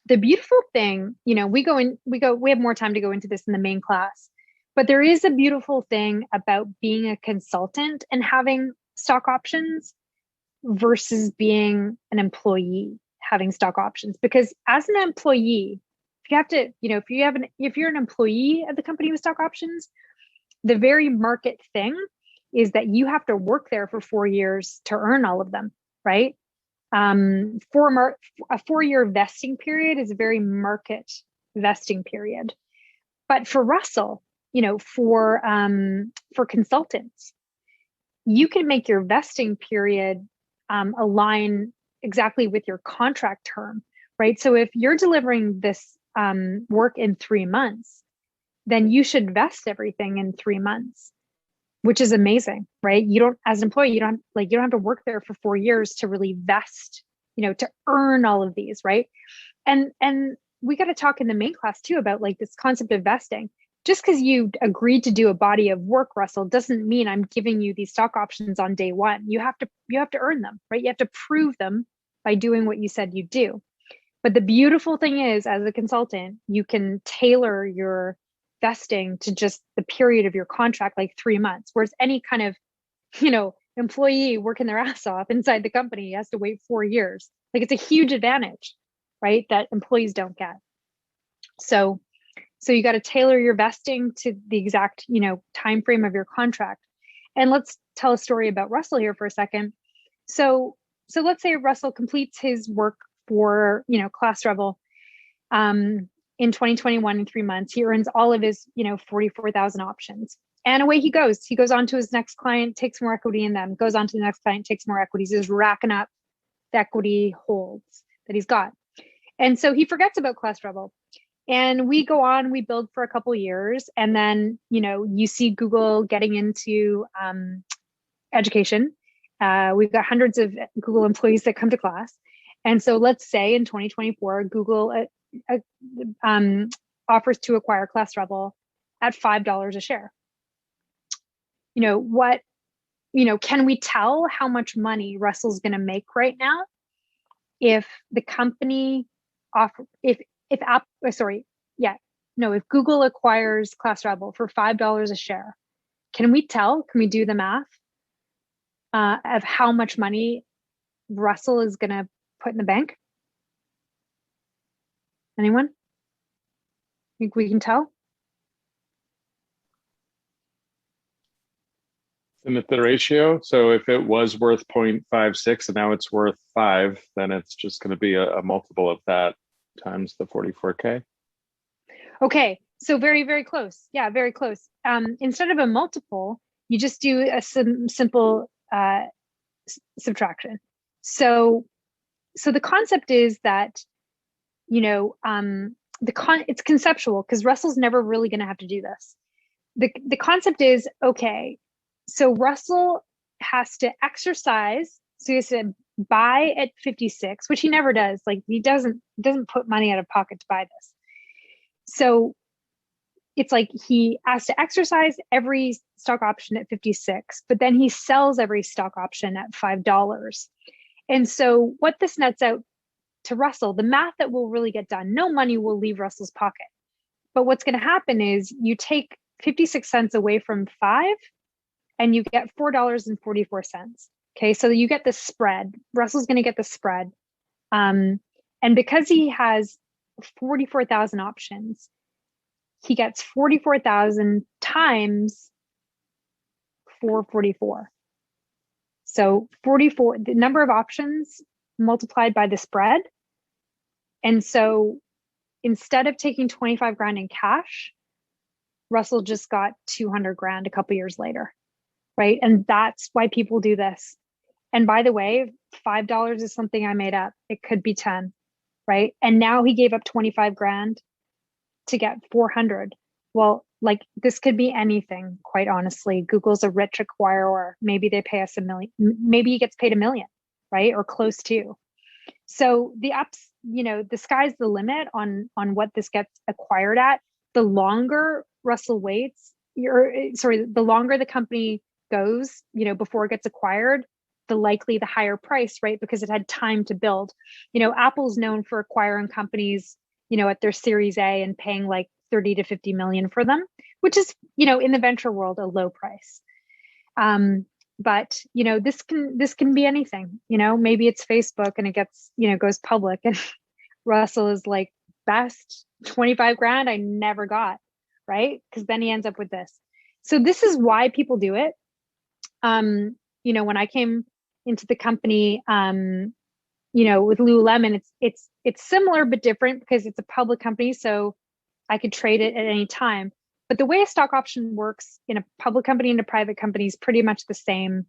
The beautiful thing, we have more time to go into this in the main class, but there is a beautiful thing about being a consultant and having stock options versus being an employee having stock options. Because as an employee, if you're an employee of the company with stock options, the very market thing is that you have to work there for 4 years to earn all of them, right? A 4-year vesting period is a very market vesting period. But for Russell, for consultants, you can make your vesting period align exactly with your contract term, right? So if you're delivering this work in 3 months, then you should vest everything in 3 months, which is amazing, right? You don't, as an employee, you don't have to work there for 4 years to really vest, to earn all of these, right? And we got to talk in the main class too about like this concept of vesting. Just because you agreed to do a body of work, Russell, doesn't mean I'm giving you these stock options on day one. You have to earn them, right? You have to prove them by doing what you said you do. But the beautiful thing is, as a consultant, you can tailor your vesting to just the period of your contract, like 3 months, whereas any kind of, employee working their ass off inside the company has to wait 4 years. Like, it's a huge advantage, right? That employees don't get. So you got to tailor your vesting to the exact, time frame of your contract. And let's tell a story about Russell here for a second. So let's say Russell completes his work for, ClassRebel in 2021 in 3 months. He earns all of his, 44,000 options. And away he goes. He goes on to his next client, takes more equity in them, goes on to the next client, takes more equities, is racking up the equity holds that he's got. And so he forgets about ClassRebel. And we go on, we build for a couple of years. And then, you see Google getting into education. We've got hundreds of Google employees that come to class. And so let's say in 2024, Google offers to acquire ClassRebel at $5 a share. Can we tell how much money Russell's going to make right now if the company if Google acquires ClassRebel for $5 a share? Can we tell? Can we do the math of how much money Russell is going to put in the bank? Anyone? Think we can tell? Limit the ratio. So if it was worth 0.56 and now it's worth 5, then it's just going to be a multiple of that times the 44K. Okay, so very, very close. Yeah, very close. Instead of a multiple, you just do a simple subtraction. So the concept is that, it's conceptual because Russell's never really going to have to do this. The concept is, okay, so Russell has to exercise. So he has to buy at 56, which he never does. Like, he doesn't put money out of pocket to buy this. So it's like he has to exercise every stock option at 56, but then he sells every stock option at $5. And so what this nets out to Russell, the math that will really get done, no money will leave Russell's pocket. But what's going to happen is you take 56 cents away from 5 and you get $4.44. Okay, so you get the spread. Russell's going to get the spread. And because he has 44,000 options, he gets 44,000 times 444. So 44, the number of options multiplied by the spread. And so instead of taking 25 grand in cash, Russell just got 200 grand a couple years later, right? And that's why people do this. And by the way, $5 is something I made up. It could be 10, right? And now he gave up 25 grand to get 400. Well, like, this could be anything, quite honestly. Google's a rich acquirer. Maybe they pay us $1 million. Maybe he gets paid $1 million, right? Or close to. So the the sky's the limit on what this gets acquired at. The longer Russell waits, the longer the company goes, before it gets acquired, the higher price, right? Because it had time to build. Apple's known for acquiring companies, at their Series A and paying like 30 to 50 million for them, which is, in the venture world, a low price. But this can be anything. Maybe it's Facebook and it gets, goes public, and Russell is like, best 25 grand I never got, right? Because then he ends up with this. So this is why people do it. When I came into the company, with Lululemon, it's similar but different because it's a public company, so I could trade it at any time. But the way a stock option works in a public company and a private company is pretty much the same.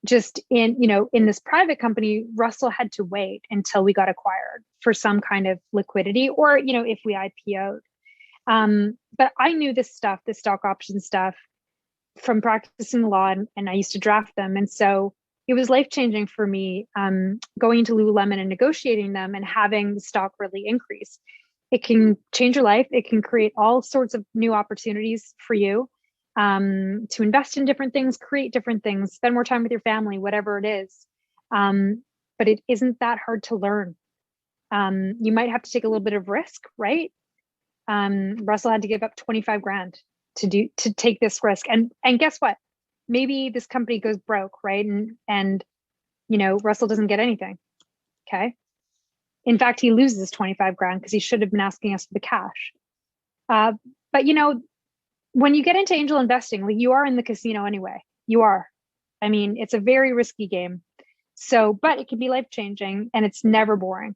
Just in this private company, Russell had to wait until we got acquired for some kind of liquidity, or, if we IPO'd. But I knew this stuff, the stock option stuff, from practicing law, and I used to draft them. And so it was life-changing for me, going into Lululemon and negotiating them and having the stock really increase. It can change your life. It can create all sorts of new opportunities for you to invest in different things, create different things, spend more time with your family, whatever it is. But it isn't that hard to learn. You might have to take a little bit of risk, right? Russell had to give up 25 grand to take this risk. And guess what? Maybe this company goes broke, right? And you know, Russell doesn't get anything. Okay. In fact, he loses 25 grand because he should have been asking us for the cash. But you know, when you get into angel investing, like, you are in the casino anyway. You are. I mean, it's a very risky game. So, but it can be life-changing, and it's never boring.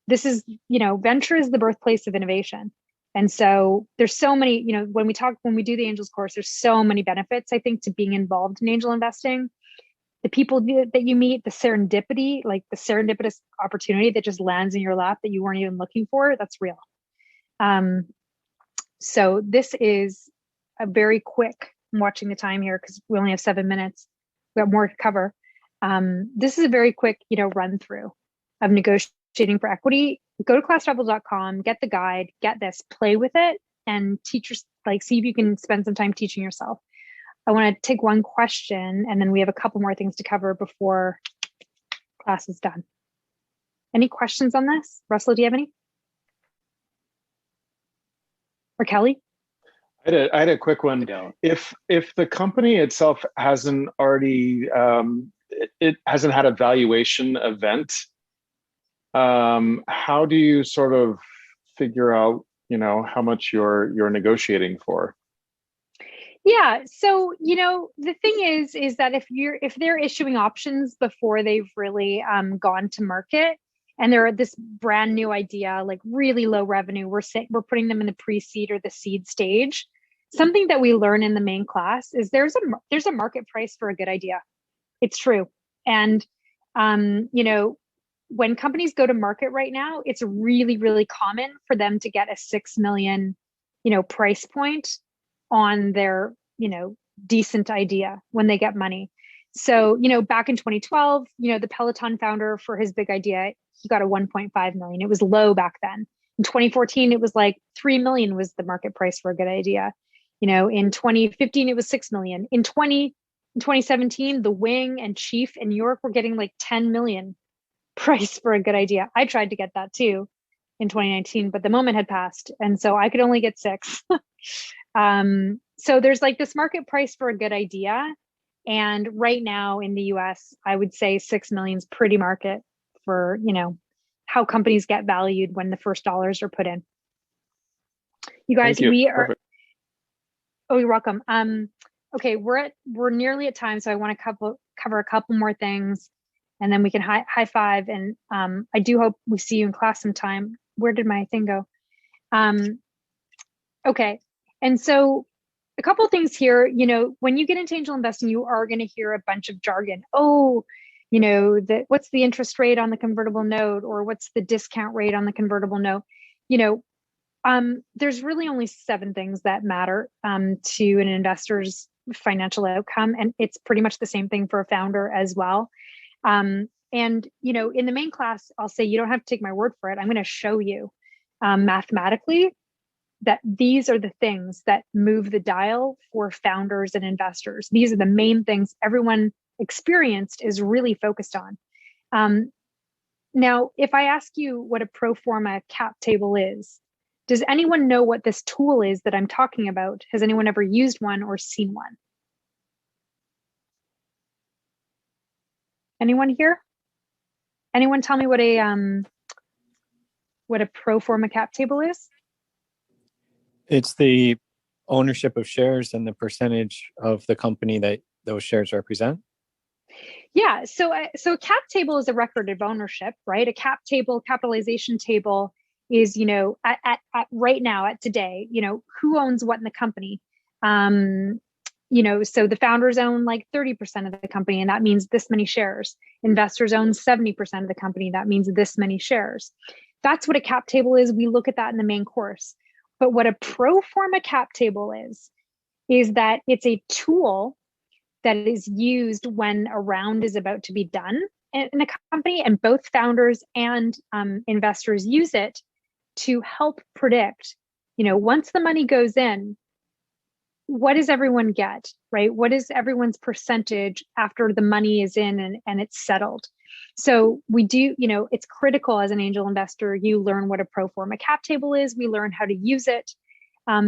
This is, you know, venture is the birthplace of innovation. And so there's so many, you know, when we do the angels course, there's so many benefits, I think, to being involved in angel investing. The people that you meet, the serendipity, like the serendipitous opportunity that just lands in your lap that you weren't even looking for, that's real. So this is a very quick, I'm watching the time here because we only have 7 minutes. We have more to cover. This is a very quick, you know, run through of negotiating for equity. Go to classrebel.com, get the guide, get this, play with it, and teach see if you can spend some time teaching yourself. I want to take one question, and then we have a couple more things to cover before class is done. Any questions on this? Russell, do you have any? Or Kelly? I had a quick one. If the company itself hasn't already it hasn't had a valuation event, how do you sort of figure out, you know, how much you're negotiating for? Yeah, so, you know, the thing is that if they're issuing options before they've really gone to market, and they're this brand new idea, like really low revenue, we're putting them in the pre-seed or the seed stage. Something that we learn in the main class is there's a market price for a good idea. It's true. And, you know, when companies go to market right now, it's really, really common for them to get a 6 million, you know, price point on their, you know, decent idea when they get money. So, you know, back in 2012, you know, the Peloton founder, for his big idea, he got a 1.5 million. It was low back then. In 2014, it was like 3 million was the market price for a good idea. You know, in 2015, it was 6 million. In 2017, the Wing and Chief in New York were getting like 10 million price for a good idea. I tried to get that too in 2019, but the moment had passed. And so I could only get 6. So there's like this market price for a good idea. And right now in the US, I would say 6 million is pretty market for, you know, how companies get valued when the first dollars are put in. You guys, we are. Perfect. Oh, you're welcome. Okay, we're nearly at time, so I want to cover a couple more things, and then we can high five. And I do hope we see you in class sometime. Where did my thing go? Okay, and so a couple of things here. You know, when you get into angel investing, you are going to hear a bunch of jargon. Oh, you know, what's the interest rate on the convertible note, or what's the discount rate on the convertible note? You know, there's really only 7 things that matter to an investor's financial outcome, and it's pretty much the same thing for a founder as well. And you know, in the main class, I'll say you don't have to take my word for it. I'm going to show you mathematically that these are the things that move the dial for founders and investors. These are the main things everyone experienced is really focused on. Now, if I ask you what a pro forma cap table is, does anyone know what this tool is that I'm talking about? Has anyone ever used one or seen one? Anyone here? Anyone tell me what a pro forma cap table is? It's the ownership of shares and the percentage of the company that those shares represent. Yeah, so a cap table is a record of ownership, right? A cap table, capitalization table is, you know, at right now, at today, you know, who owns what in the company. You know, so the founders own like 30% of the company, and that means this many shares. Investors own 70% of the company, that means this many shares. That's what a cap table is. We look at that in the main course. But what a pro forma cap table is that it's a tool that is used when a round is about to be done in a company, and both founders and investors use it to help predict, once the money goes in, what does everyone get, right? What is everyone's percentage after the money is in and it's settled? So we do, it's critical as an angel investor, you learn what a pro forma cap table is. We learn how to use it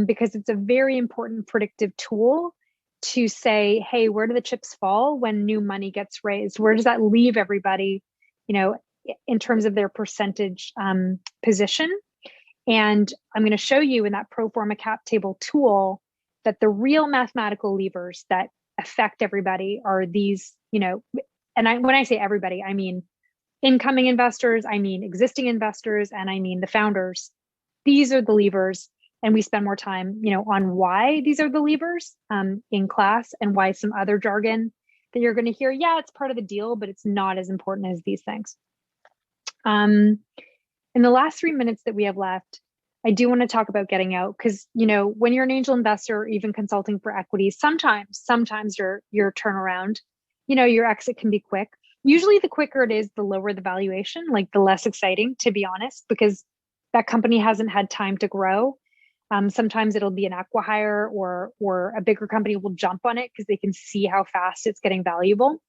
because it's a very important predictive tool to say, hey, where do the chips fall when new money gets raised? Where does that leave everybody, in terms of their percentage position? And I'm going to show you in that pro forma cap table tool that the real mathematical levers that affect everybody are these, and when I say everybody, I mean incoming investors, I mean existing investors, and I mean the founders. These are the levers. And we spend more time, on why these are the levers in class and why some other jargon that you're going to hear, yeah, it's part of the deal, but it's not as important as these things. In the last 3 minutes that we have left, I do want to talk about getting out because, when you're an angel investor or even consulting for equities, sometimes your turnaround, your exit can be quick. Usually the quicker it is, the lower the valuation, like the less exciting, to be honest, because that company hasn't had time to grow. Sometimes it'll be an acqui-hire or a bigger company will jump on it because they can see how fast it's getting valuable.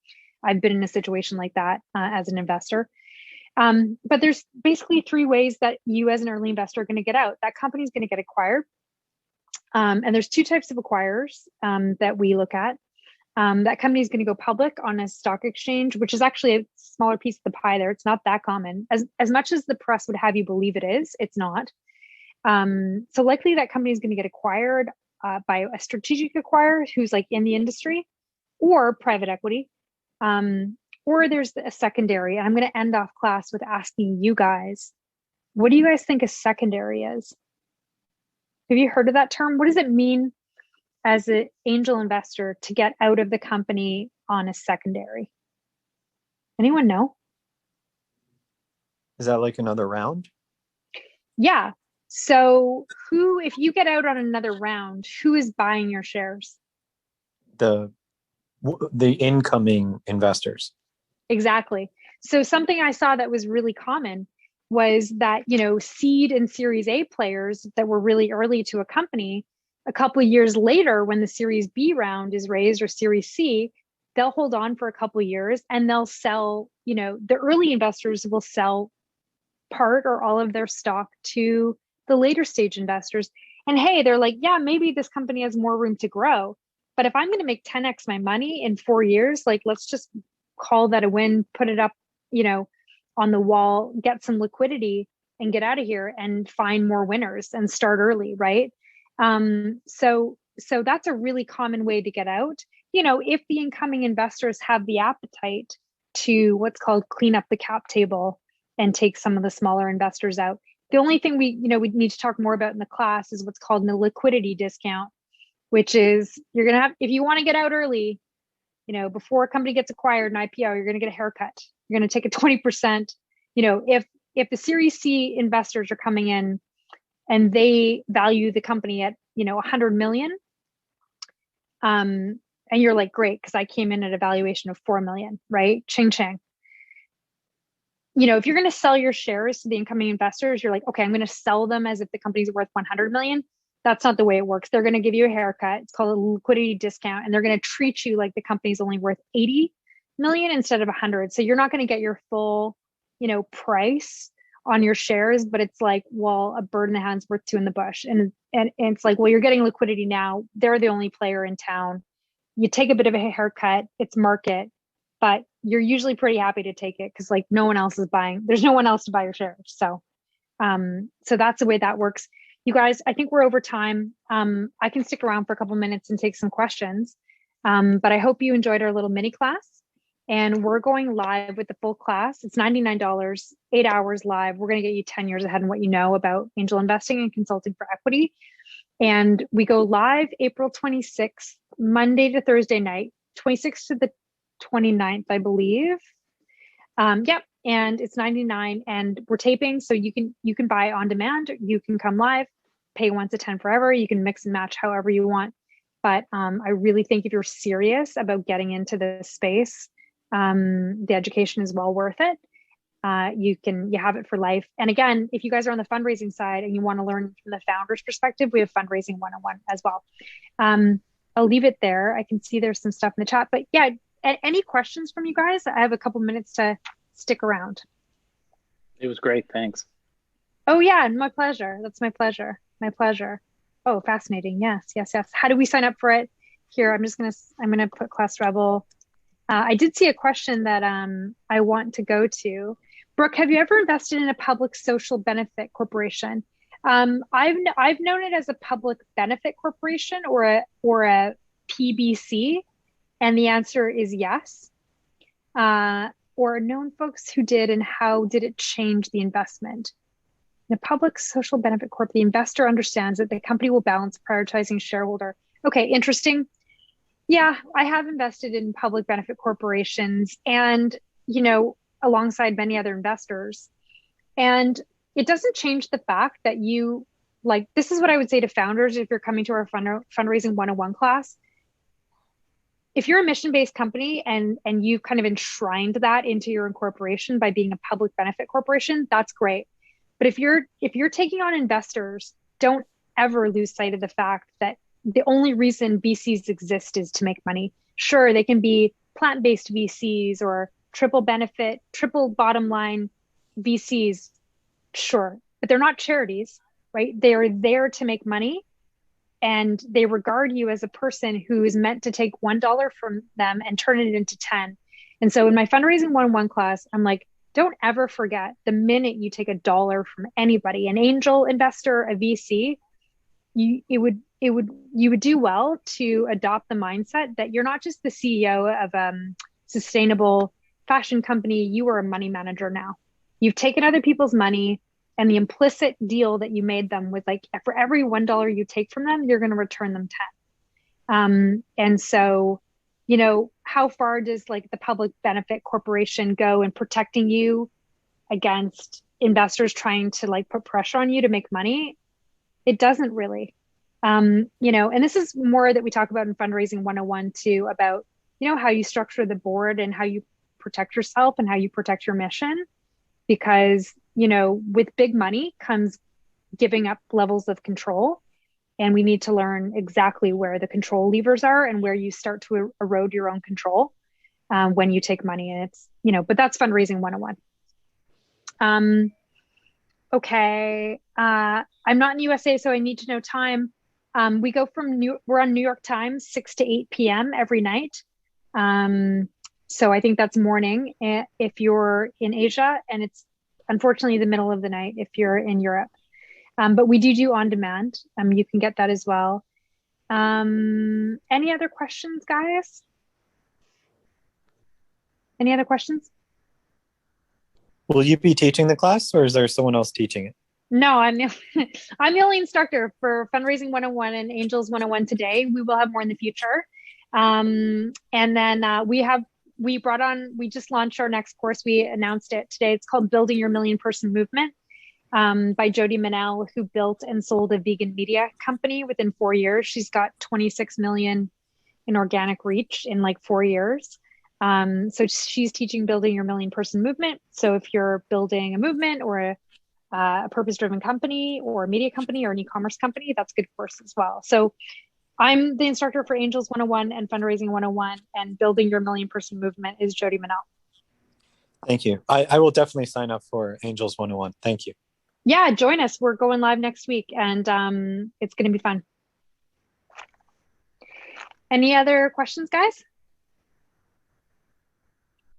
I've been in a situation like that as an investor. But there's basically 3 ways that you as an early investor are going to get out. That company is going to get acquired. And there's 2 types of acquirers that we look at. That company is going to go public on a stock exchange, which is actually a smaller piece of the pie there. It's not that common. As much as the press would have you believe it is, it's not. So likely that company is going to get acquired by a strategic acquirer who's like in the industry or private equity. Or there's a secondary. I'm going to end off class with asking you guys, what do you guys think a secondary is? Have you heard of that term? What does it mean as an angel investor to get out of the company on a secondary? Anyone know? Is that like another round? Yeah. So if you get out on another round, who is buying your shares? The incoming investors. Exactly. So something I saw that was really common was that, seed and Series A players that were really early to a company, a couple of years later, when the Series B round is raised or Series C, they'll hold on for a couple of years and they'll sell, the early investors will sell part or all of their stock to the later stage investors. And hey, they're like, yeah, maybe this company has more room to grow. But if I'm going to make 10x my money in 4 years, like, let's just call that a win, put it up, on the wall, get some liquidity and get out of here and find more winners and start early, right? So that's a really common way to get out. If the incoming investors have the appetite to what's called clean up the cap table and take some of the smaller investors out. The only thing we need to talk more about in the class is what's called a liquidity discount, which is you're going to have, if you want to get out early, before a company gets acquired, an IPO, you're going to get a haircut. You're going to take a 20%. If the Series C investors are coming in and they value the company at, 100 million, and you're like, great, because I came in at a valuation of 4 million, right? Ching chang. If you're going to sell your shares to the incoming investors, you're like, okay, I'm going to sell them as if the company's worth 100 million. That's not the way it works. They're going to give you a haircut. It's called a liquidity discount, and they're going to treat you like the company's only worth 80 million instead of 100. So you're not going to get your full, price on your shares, but it's like, well, a bird in the hand's worth 2 in the bush. And it's like, well, you're getting liquidity now. They're the only player in town. You take a bit of a haircut. It's market, but you're usually pretty happy to take it because like no one else is buying. There's no one else to buy your shares. So that's the way that works. You guys, I think we're over time. I can stick around for a couple minutes and take some questions, but I hope you enjoyed our little mini class. And we're going live with the full class. It's $99, 8 hours live. We're going to get you 10 years ahead in what you know about angel investing and consulting for equity. And we go live April 26th, Monday to Thursday night, 26th to the 29th, I believe. Yep. And it's $99 and we're taping. So you can buy on demand. You can come live, pay once, attend forever. You can mix and match however you want. But I really think if you're serious about getting into this space, the education is well worth it. you have it for life. And again, if you guys are on the fundraising side and you want to learn from the founder's perspective, we have fundraising 101 as well. I'll leave it there. I can see there's some stuff in the chat, but yeah, any questions from you guys? I have a couple minutes to stick around. It was great. Thanks. Oh yeah, my pleasure. That's my pleasure. My pleasure. Oh, fascinating. Yes. How do we sign up for it? Here, I'm gonna put ClassRebel. I did see a question that I want to go to. Brooke, have you ever invested in a public social benefit corporation? I've known it as a public benefit corporation or a PBC, and the answer is yes. Or known folks who did, and how did it change the investment? In a public social benefit corp, the investor understands that the company will balance prioritizing shareholder. Okay, interesting. Yeah, I have invested in public benefit corporations and, alongside many other investors. And it doesn't change the fact that this is what I would say to founders if you're coming to our fundraising 101 class. If you're a mission-based company and you've kind of enshrined that into your incorporation by being a public benefit corporation, that's great. But if you're taking on investors, don't ever lose sight of the fact that the only reason VCs exist is to make money. Sure, they can be plant-based VCs or triple benefit, triple bottom line VCs, sure, but they're not charities, right? They are there to make money, and they regard you as a person who is meant to take $1 from them and turn it into 10. And so in my fundraising 101 class, I'm like, don't ever forget, the minute you take $1 from anybody, an angel investor, a VC, you would do well to adopt the mindset that you're not just the CEO of a sustainable fashion company, you are a money manager now. You've taken other people's money, and the implicit deal that you made them with, like, for every $1 you take from them, you're going to return them 10. And so, how far does the public benefit corporation go in protecting you against investors trying to put pressure on you to make money? It doesn't really. And this is more that we talk about in fundraising 101 too, about, how you structure the board and how you protect yourself and how you protect your mission. Because, with big money comes giving up levels of control. And we need to learn exactly where the control levers are and where you start to erode your own control when you take money. And it's, but that's fundraising 101. Okay. I'm not in USA, so I need to know time. We go we're on New York time, 6 to 8 p.m. every night. So I think that's morning if you're in Asia, and it's unfortunately the middle of the night if you're in Europe. But we do on demand. You can get that as well. Any other questions, guys? Any other questions? Will you be teaching the class, or is there someone else teaching it? No, I'm the only instructor for Fundraising 101 and Angels 101 today. We will have more in the future. And then we just launched our next course. We announced it today. It's called Building Your Million Person Movement by Jody Manel, who built and sold a vegan media company within 4 years. She's got 26 million in organic reach in 4 years. So she's teaching Building Your Million Person Movement. So if you're building a movement or a purpose-driven company or a media company or an e-commerce company, that's a good course as well. So I'm the instructor for Angels 101 and Fundraising 101, and Building Your Million Person Movement is Jody Manel. Thank you. I will definitely sign up for Angels 101. Thank you. Yeah, join us. We're going live next week, and it's going to be fun. Any other questions, guys?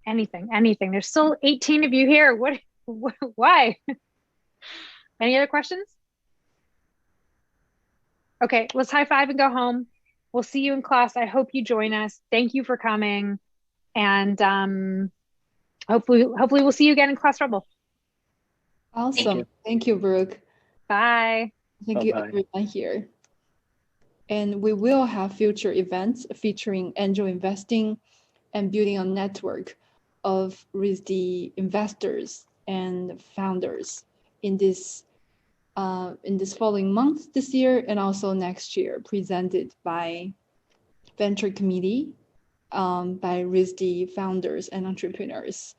Anything. There's still 18 of you here. Why? Any other questions? Okay, let's high five and go home. We'll see you in class. I hope you join us. Thank you for coming. And hopefully we'll see you again in ClassRebel. Awesome. Thank you, Brooke. Bye. Thank you, everyone here. And we will have future events featuring angel investing and building a network with the investors and founders in this following month this year and also next year, presented by Venture Committee by RISD founders and entrepreneurs.